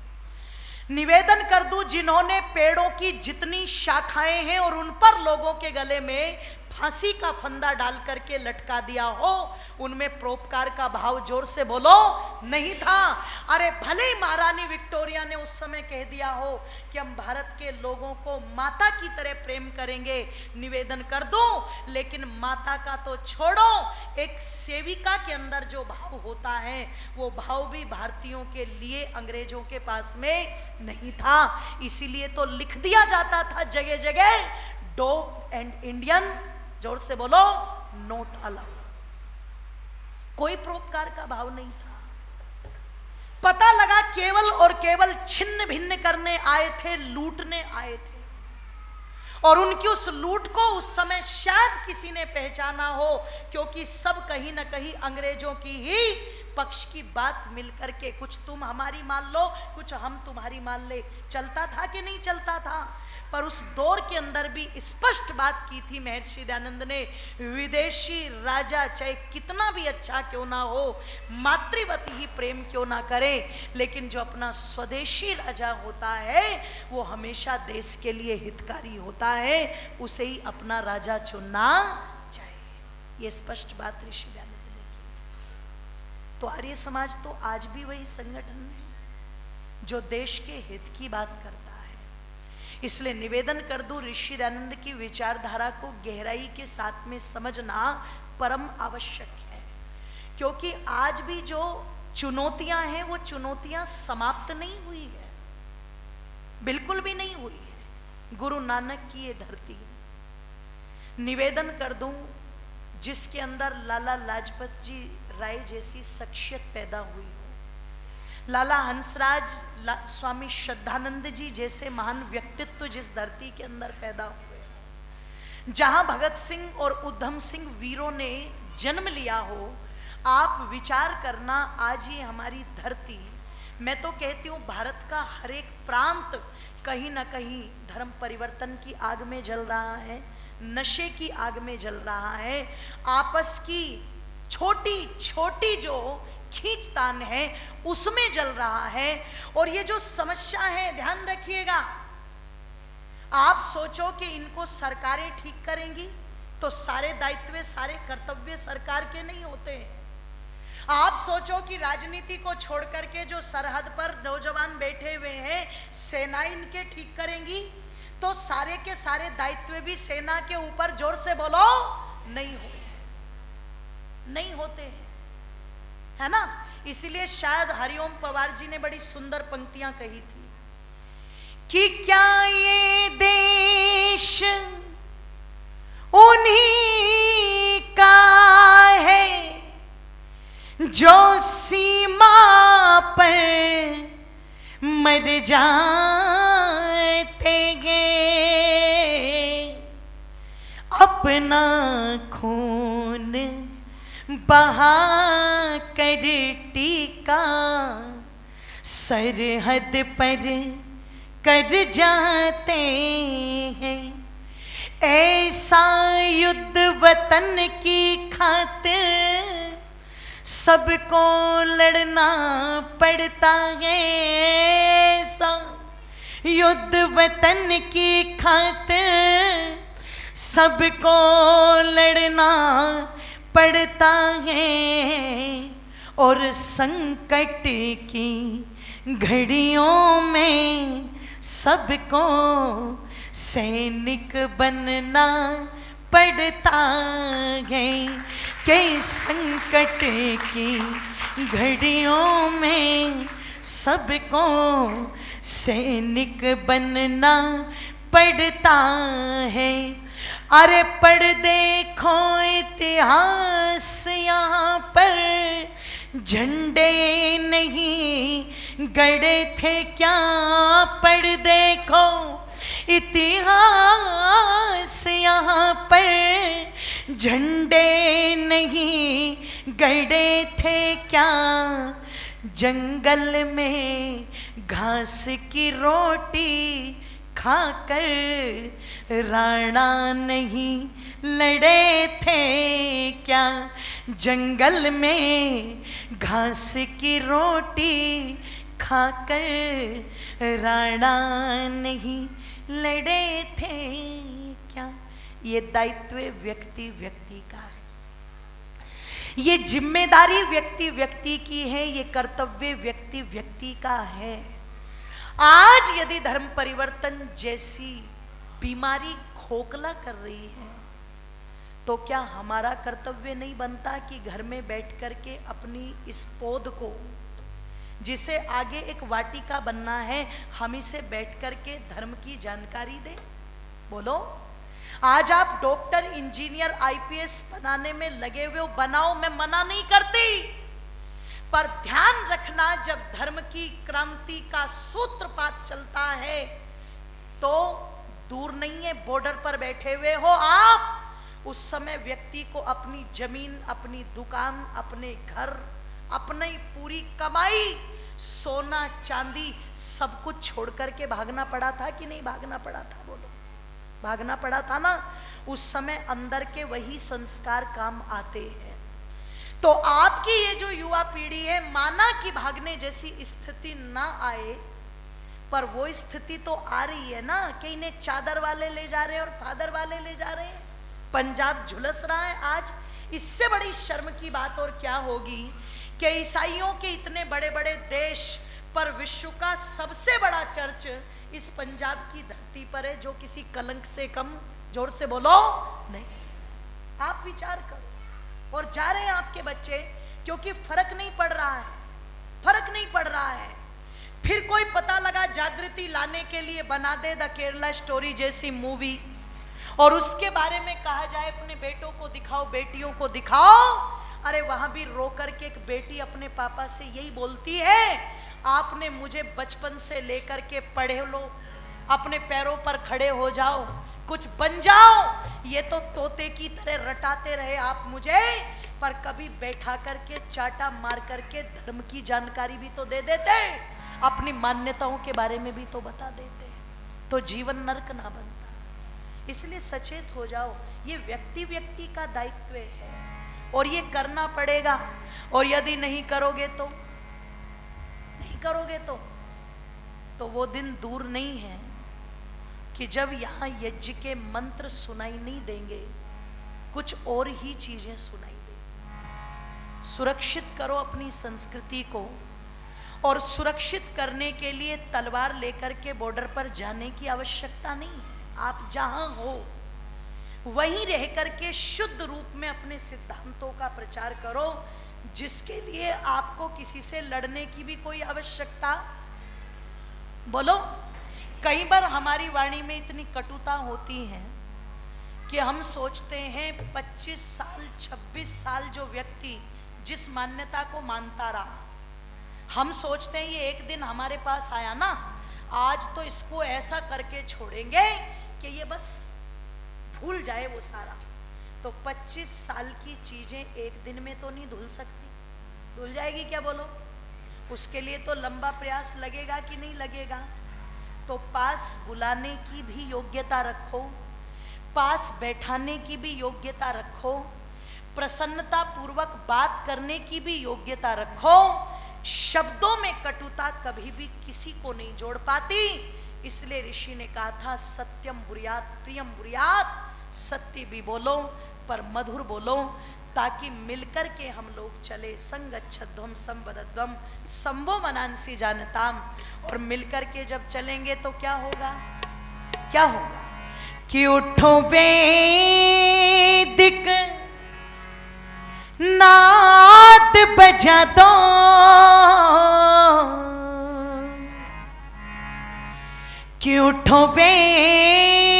निवेदन कर दूं, जिन्होंने पेड़ों की जितनी शाखाएं हैं और उन पर लोगों के गले में फांसी का फंदा डाल करके लटका दिया हो, उनमें परोपकार का भाव जोर से बोलो नहीं था। अरे भले ही महारानी विक्टोरिया ने उस समय कह दिया हो कि हम भारत के लोगों को माता की तरह प्रेम करेंगे, निवेदन कर दूं, लेकिन माता का तो छोड़ो, एक सेविका के अंदर जो भाव होता है वो भाव भी भारतीयों के लिए अंग्रेजों के पास में नहीं था। इसीलिए तो लिख दिया जाता था जगह जगह, डोप एंड इंडियन, जोर से बोलो, नोट अलाउड। कोई परोपकार का भाव नहीं था। पता लगा केवल और केवल छिन्न भिन्न करने आए थे, लूटने आए थे। और उनकी उस लूट को उस समय शायद किसी ने पहचाना हो, क्योंकि सब कहीं ना कहीं अंग्रेजों की ही पक्ष की बात मिलकर के, कुछ तुम हमारी मान लो, कुछ हम तुम्हारी मान ले, चलता था कि नहीं चलता था। पर उस दौर के अंदर भी स्पष्ट बात की थी महर्षि दयानंद ने, विदेशी राजा चाहे कितना भी अच्छा क्यों ना हो, मातृवत ही प्रेम क्यों ना करे, लेकिन जो अपना स्वदेशी राजा होता है वो हमेशा देश के लिए हितकारी होता है, उसे ही अपना राजा चुनना चाहिए। ये स्पष्ट बात ऋषि दयानंद ने की। तो आर्य समाज तो आज भी वही संगठन है जो देश के हित की बात करता है। इसलिए निवेदन कर दूं, ऋषि दयानंद की विचारधारा को गहराई के साथ में समझना परम आवश्यक है, क्योंकि आज भी जो चुनौतियां हैं वो चुनौतियां समाप्त नहीं हुई है, बिल्कुल भी नहीं हुई है। गुरु नानक की ये धरती, निवेदन कर दूं, जिसके अंदर लाला लाजपत जी राय जैसी शख्सियत पैदा हुई हो, लाला हंसराज, स्वामी श्रद्धानंद जी जैसे महान व्यक्तित्व जिस धरती के अंदर पैदा हुए, जहां भगत सिंह और उधम सिंह वीरों ने जन्म लिया हो, आप विचार करना, आज ये हमारी धरती, मैं तो कहती हूँ भारत का हर एक प्रांत कहीं ना कहीं धर्म परिवर्तन की आग में जल रहा है, नशे की आग में जल रहा है, आपस की छोटी छोटी जो खींचतान है उसमें जल रहा है। और ये जो समस्या है, ध्यान रखिएगा, आप सोचो कि इनको सरकारें ठीक करेंगी तो सारे दायित्व, सारे कर्तव्य सरकार के नहीं होते। आप सोचो कि राजनीति को छोड़ करके जो सरहद पर नौजवान बैठे हुए हैं, सेना इनके ठीक करेंगी तो सारे के सारे दायित्व भी सेना के ऊपर, जोर से बोलो, नहीं होते हैं, है ना। इसीलिए शायद हरिओम पवार जी ने बड़ी सुंदर पंक्तियां कही थी कि क्या ये देश उन्हीं का है जो सीमा पर मर जाते हैं, अपना खून बहा कर टीका सरहद पर कर जाते हैं। ऐसा युद्ध वतन की खातिर सबको लड़ना पड़ता है, ऐसा युद्ध वतन की खातिर सबको लड़ना पड़ता है। और संकट की घड़ियों में सबको सैनिक बनना पड़ता है, कि संकट की घड़ियों में सबको सैनिक बनना पड़ता है। अरे पढ़ देखो इतिहास, यहाँ पर झंडे नहीं गड़े थे क्या, पढ़ देखो इतिहास, यहाँ पर झंडे नहीं गड़े थे क्या, जंगल में घास की रोटी खाकर राणा नहीं लड़े थे क्या, जंगल में घास की रोटी खाकर राणा नहीं लड़े थे क्या। ये दायित्व व्यक्ति व्यक्ति का है, ये जिम्मेदारी व्यक्ति व्यक्ति की है, ये कर्तव्य व्यक्ति व्यक्ति का है। आज यदि धर्म परिवर्तन जैसी बीमारी खोखला कर रही है तो क्या हमारा कर्तव्य नहीं बनता कि घर में बैठ करके अपनी इस पौध को, जिसे आगे एक वाटिका बनना है, हम इसे बैठ करके धर्म की जानकारी दें? बोलो, आज आप डॉक्टर, इंजीनियर, आईपीएस बनाने में लगे हुए हो, बनाओ, मैं मना नहीं करती, पर ध्यान रखना जब धर्म की क्रांति का सूत्रपात चलता है तो दूर नहीं है, बॉर्डर पर बैठे हुए हो आप, उस समय व्यक्ति को अपनी जमीन, अपनी दुकान, अपने घर, अपनी पूरी कमाई, सोना चांदी सब कुछ छोड़ करके भागना पड़ा था कि नहीं भागना पड़ा था? बोलो, भागना पड़ा था ना। उस समय अंदर के वही संस्कार काम आते हैं। तो आपकी ये जो युवा पीढ़ी है, माना कि भागने जैसी स्थिति ना आए, पर वो स्थिति तो आ रही है ना कि इन्हें चादर वाले ले जा रहे हैं और फादर वाले ले जा रहे हैं, पंजाब झुलस रहा है। आज इससे बड़ी शर्म की बात और क्या होगी कि ईसाइयों के इतने बड़े बड़े देश पर विश्व का सबसे बड़ा चर्च इस पंजाब की धरती पर है, जो किसी कलंक से कम, जोर से बोलो, नहीं। आप विचार करो। और जा रहे हैं आपके बच्चे, क्योंकि फर्क नहीं पड़ रहा है, फर्क नहीं पड़ रहा है। फिर कोई पता लगा जागृति लाने के लिए बना दे द केरला स्टोरी जैसी मूवी, और उसके बारे में कहा जाए अपने बेटों को दिखाओ, बेटियों को दिखाओ। अरे वहां भी रो करके एक बेटी अपने पापा से यही बोलती है, आपने मुझे बचपन से लेकर के पढ़े लो, अपने पैरों पर खड़े हो जाओ, कुछ बन जाओ। ये तो तोते की तरह रटाते रहे आप मुझे, पर कभी बैठा करके चाटा मार करके धर्म की जानकारी भी तो दे देते, अपनी मान्यताओं के बारे में भी तो बता देते, तो जीवन नरक ना बनता। इसलिए सचेत हो जाओ, ये व्यक्ति व्यक्ति का दायित्व है और ये करना पड़ेगा। और यदि नहीं करोगे तो वो दिन दूर नहीं है कि जब यहाँ यज्ञ के मंत्र सुनाई नहीं देंगे, कुछ और ही चीजें सुनाई देंगी। सुरक्षित करो अपनी संस्कृति को, और सुरक्षित करने के लिए तलवार लेकर के बॉर्डर पर जाने की आवश्यकता नहीं है। आप जहां हो वहीं रह करके शुद्ध रूप में अपने सिद्धांतों का प्रचार करो, जिसके लिए आपको किसी से लड़ने की भी कोई आवश्यकता। बोलो, कई बार हमारी वाणी में इतनी कटुता होती है कि हम सोचते हैं 25 साल 26 साल जो व्यक्ति जिस मान्यता को मानता रहा, हम सोचते हैं ये एक दिन हमारे पास आया ना, आज तो इसको ऐसा करके छोड़ेंगे कि ये बस भूल जाए वो सारा। तो 25 साल की चीजें एक दिन में तो नहीं धुल सकती। धुल जाएगी क्या? बोलो। उसके लिए तो लंबा प्रयास लगेगा कि नहीं लगेगा? तो पास बुलाने की भी योग्यता रखो, पास बैठाने की भी योग्यता रखो, प्रसन्नता पूर्वक बात करने की भी योग्यता रखो। शब्दों में कटुता कभी भी किसी को नहीं जोड़ पाती। इसलिए ऋषि ने कहा था, सत्यम बुर्यात प्रियम बुर्यात, सत्य भी बोलो पर मधुर बोलो, ताकि मिलकर के हम लोग चले। संगच्छध्वम संवदध्वम संभो मनांसी जानताम। और मिलकर के जब चलेंगे तो क्या होगा? क्या होगा कि उठो वैदिक नाद बजा दो, कि उठो वैदिक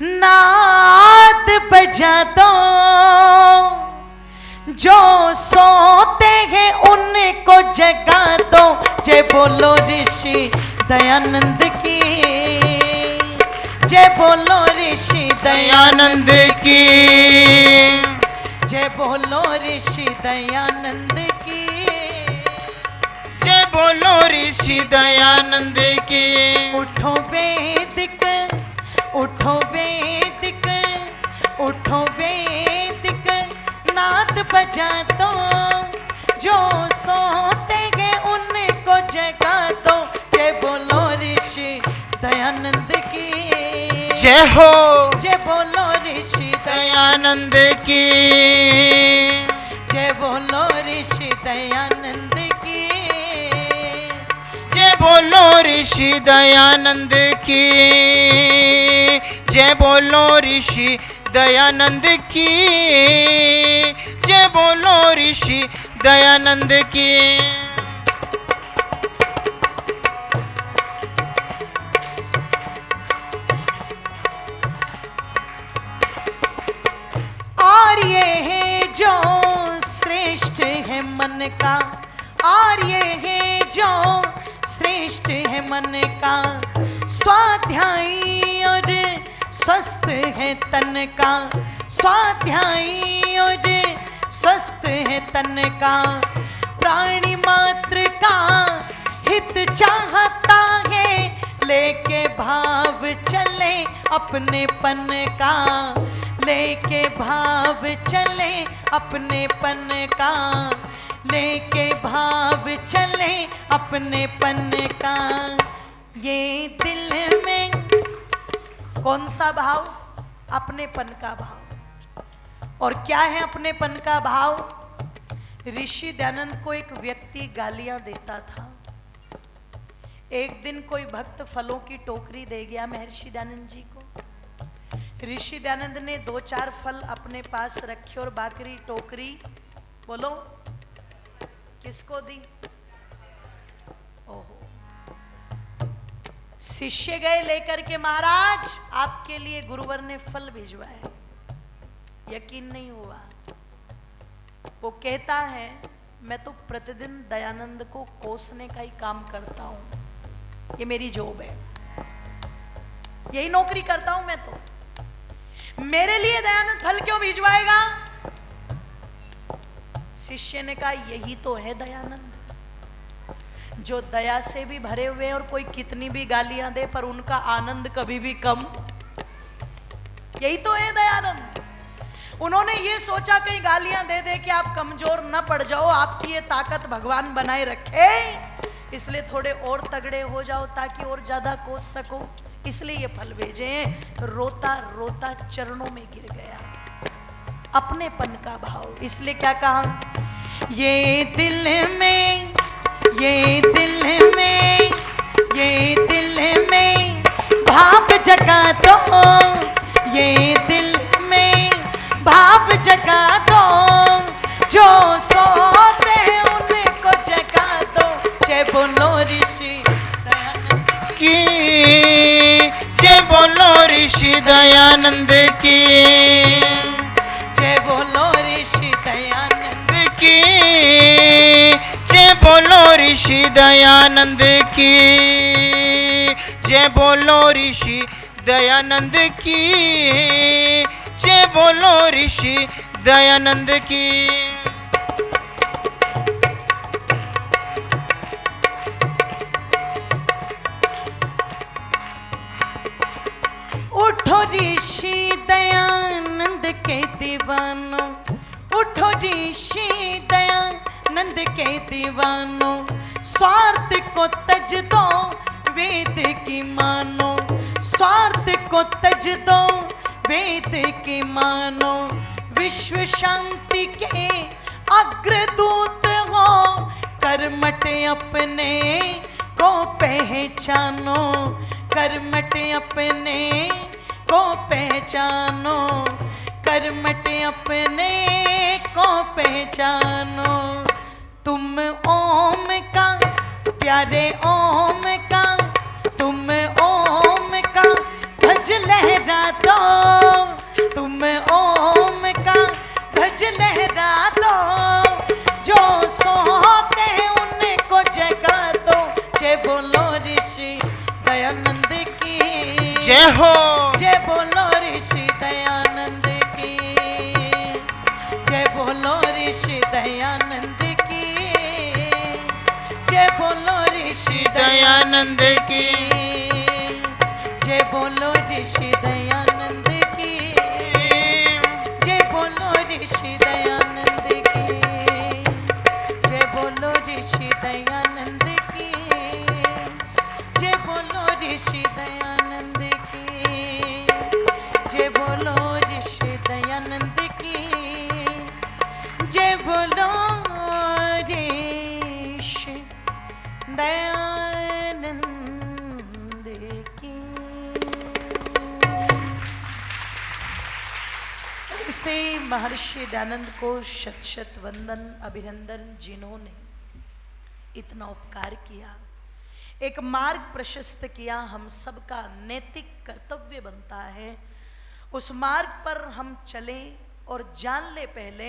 नाद बजा दो, जो सोते हैं उनको जगा दो। जय बोलो ऋषि दयानंद की, जय बोलो ऋषि दयानंद की, जय बोलो ऋषि दयानंद की, जय बोलो ऋषि दयानंद की। उठो वैदिक, उठो वैदिक, उठो वैदिक नाद बजा दो, जो सोते हैं उनको जगा दो। जय बोलो ऋषि दयानंद की, जय हो जय बोलो ऋषि दयानंद की, जय बोलो ऋषि दयानंद की, जय बोलो ऋषि दयानंद की, जय बोलो ऋषि दयानंद की, जय बोलो ऋषि दयानंद की। आर्य है जो श्रेष्ठ है मन का, आर्य है जो श्रेष्ठ है मन का, स्वाध्यायी और स्वस्थ है तन का, स्वाध्यायी और स्वस्थ है तन का, प्राणी मात्र का हित चाहता है, लेके भाव चले अपने पन का, लेके भाव चले अपने पन का, लेके भाव चले अपने पन का। ये दिल में कौन सा भाव? अपनेपन का भाव। और क्या है अपनेपन का भाव? ऋषि दयानंद को एक व्यक्ति गालियां देता था। एक दिन कोई भक्त फलों की टोकरी दे गया महर्षि दयानंद जी को। ऋषि दयानंद ने 2-4 फल अपने पास रखे और बाकी टोकरी बोलो किसको दी? ओहो, शिष्य गए लेकर के, महाराज आपके लिए गुरुवर ने फल भिजवाए। यकीन नहीं हुआ। वो कहता है मैं तो प्रतिदिन दयानंद को कोसने का ही काम करता हूं, ये मेरी जॉब है, यही नौकरी करता हूं मैं, तो मेरे लिए दयानंद फल क्यों भिजवाएगा? शिष्य ने कहा यही तो है दयानंद, जो दया से भी भरे हुए और कोई कितनी भी गालियां दे पर उनका आनंद कभी भी कम, यही तो है दयानंद। उन्होंने ये सोचा कहीं गालियां दे दे कि आप कमजोर न पड़ जाओ, आपकी ये ताकत भगवान बनाए रखे, इसलिए थोड़े और तगड़े हो जाओ ताकि और ज्यादा कोस सको, इसलिए ये फल भेजे। रोता रोता चरणों में गिर गया, अपनेपन का भाव। इसलिए क्या कहा? ये दिल में, ये दिल में, ये दिल में भाव जगा दो, ये दिल में भाव जगा दो, जो सोते उनको जगा दो। जय बोलो ऋषि की, जय बोलो ऋषि दयानंद की, जय बोलो ऋषि दयानंद की, जय बोलो ऋषि दयानंद की, जय बोलो ऋषि दयानंद की, जय बोलो ऋषि दयानंद की। उठो ऋषि दयानंद के दीवानो, उठो ऋषि दयानंद के दीवानो, स्वार्थ को तज दो वेद की मानो, स्वार्थ को तज दो वेद की मानो, विश्व शांति के अग्रदूत हो, कर्मठ अपने को पहचानो, कर्मठ अपने को पहचानो, कर्मठ अपने को पहचानो। तुम ओम का प्यारे ओम का, तुम ओम का ध्वज लहरा दो, तुम ओम का ध्वज लहरा दो, जो सोते हैं उनको जगा दो। जय बोलो ऋषि दयानंद की, जय हो, जय बोलो ऋषि दयानंद की, जय बोलो ऋषि दयानंद की, जय बोलो ऋषि दयानंद की, जय बोलो ऋषि दयानंद की, जय बोलो ऋषि दयानंद की, जय बोलो ऋषि दयानंद की, जय बोलो ऋषि दयानंद की। जय बोलो ऋषि दयानंद की, जय बोलो ऋषि दयानंद की। ऐसे महर्षि दयानंद को शत शत वंदन अभिनंदन, जिन्होंने इतना उपकार किया, एक मार्ग प्रशस्त किया। हम सबका नैतिक कर्तव्य बनता है उस मार्ग पर हम चलें और जान ले पहले,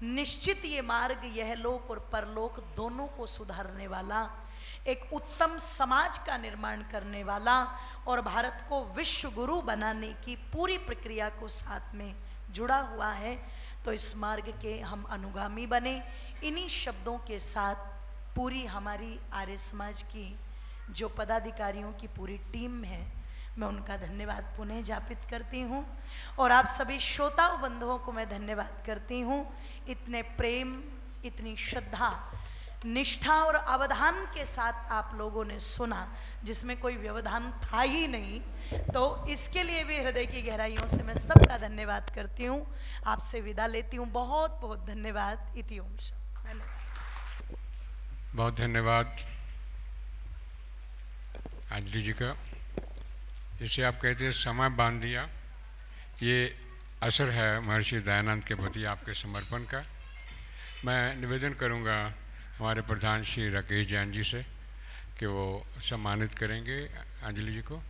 निश्चित ये मार्ग यह लोक और परलोक दोनों को सुधारने वाला, एक उत्तम समाज का निर्माण करने वाला और भारत को विश्व गुरु बनाने की पूरी प्रक्रिया को साथ में जुड़ा हुआ है। तो इस मार्ग के हम अनुगामी बने। इन्हीं शब्दों के साथ पूरी हमारी आर्य समाज की जो पदाधिकारियों की पूरी टीम है, मैं उनका धन्यवाद पुनः ज्ञापित करती हूँ और आप सभी श्रोता बंधुओं को मैं धन्यवाद करती हूँ। इतने प्रेम, इतनी श्रद्धा, निष्ठा और अवधान के साथ आप लोगों ने सुना, जिसमें कोई व्यवधान था ही नहीं। तो इसके लिए भी हृदय की गहराइयों से मैं सबका धन्यवाद करती हूँ। आपसे विदा लेती हूँ। बहुत बहुत धन्यवाद। इति ओम शांति। धन्यवाद। बहुत धन्यवाद अंजलि जी का। जैसे आप कहते हैं समय बांध दिया, ये असर है महर्षि दयानंद के प्रति आपके समर्पण का। मैं निवेदन करूंगा हमारे प्रधान श्री राकेश जैन जी से कि वो सम्मानित करेंगे अंजलि जी को।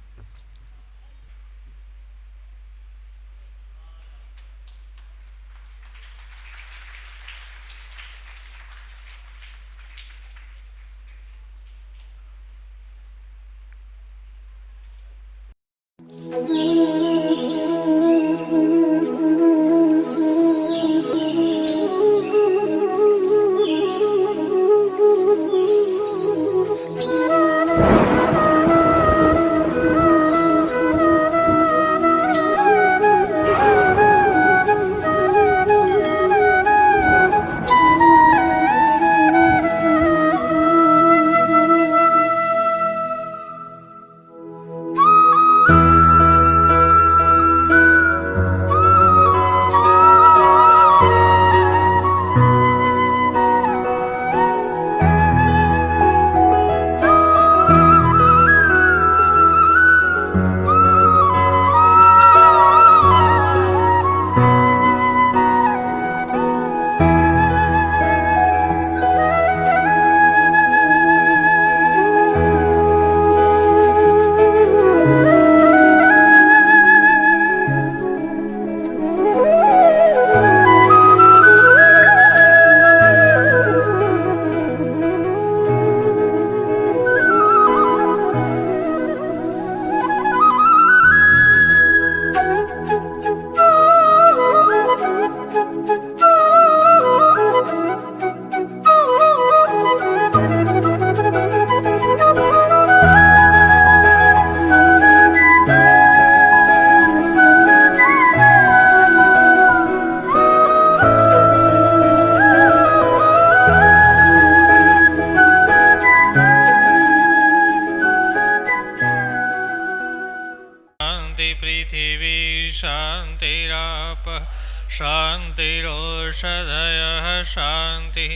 शान्तिरोषधयः शान्तिः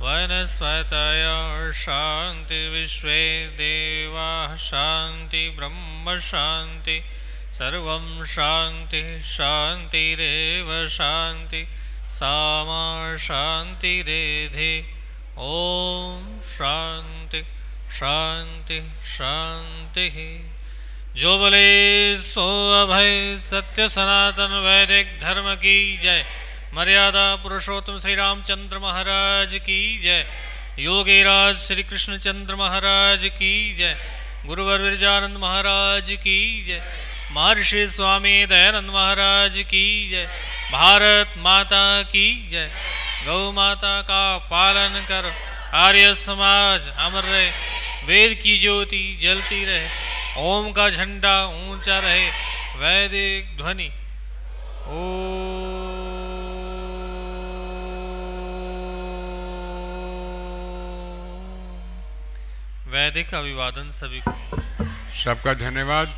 वनस्पतयः शान्ति विश्वे देवाः शान्ति ब्रह्म शान्ति सर्वं शान्ति शान्तिरेव शान्ति सामा शान्तिरेधि। ओम शान्ति शान्ति शान्तिः। जो बोले सो अभय सत्य सनातन वैदिक धर्म की जय। मर्यादा पुरुषोत्तम श्री रामचंद्र महाराज की जय। योगीराज श्री कृष्णचंद्र महाराज की जय। गुरुवर विरजानंद महाराज की जय। महर्षि स्वामी दयानंद महाराज की जय। भारत माता की जय। गौ माता का पालन कर आर्य समाज अमर रहे। वेद की ज्योति जलती रहे। ओम का झंडा ऊंचा रहे। वैदिक ध्वनि ओम। वैदिक अभिवादन सभी को। सबका धन्यवाद।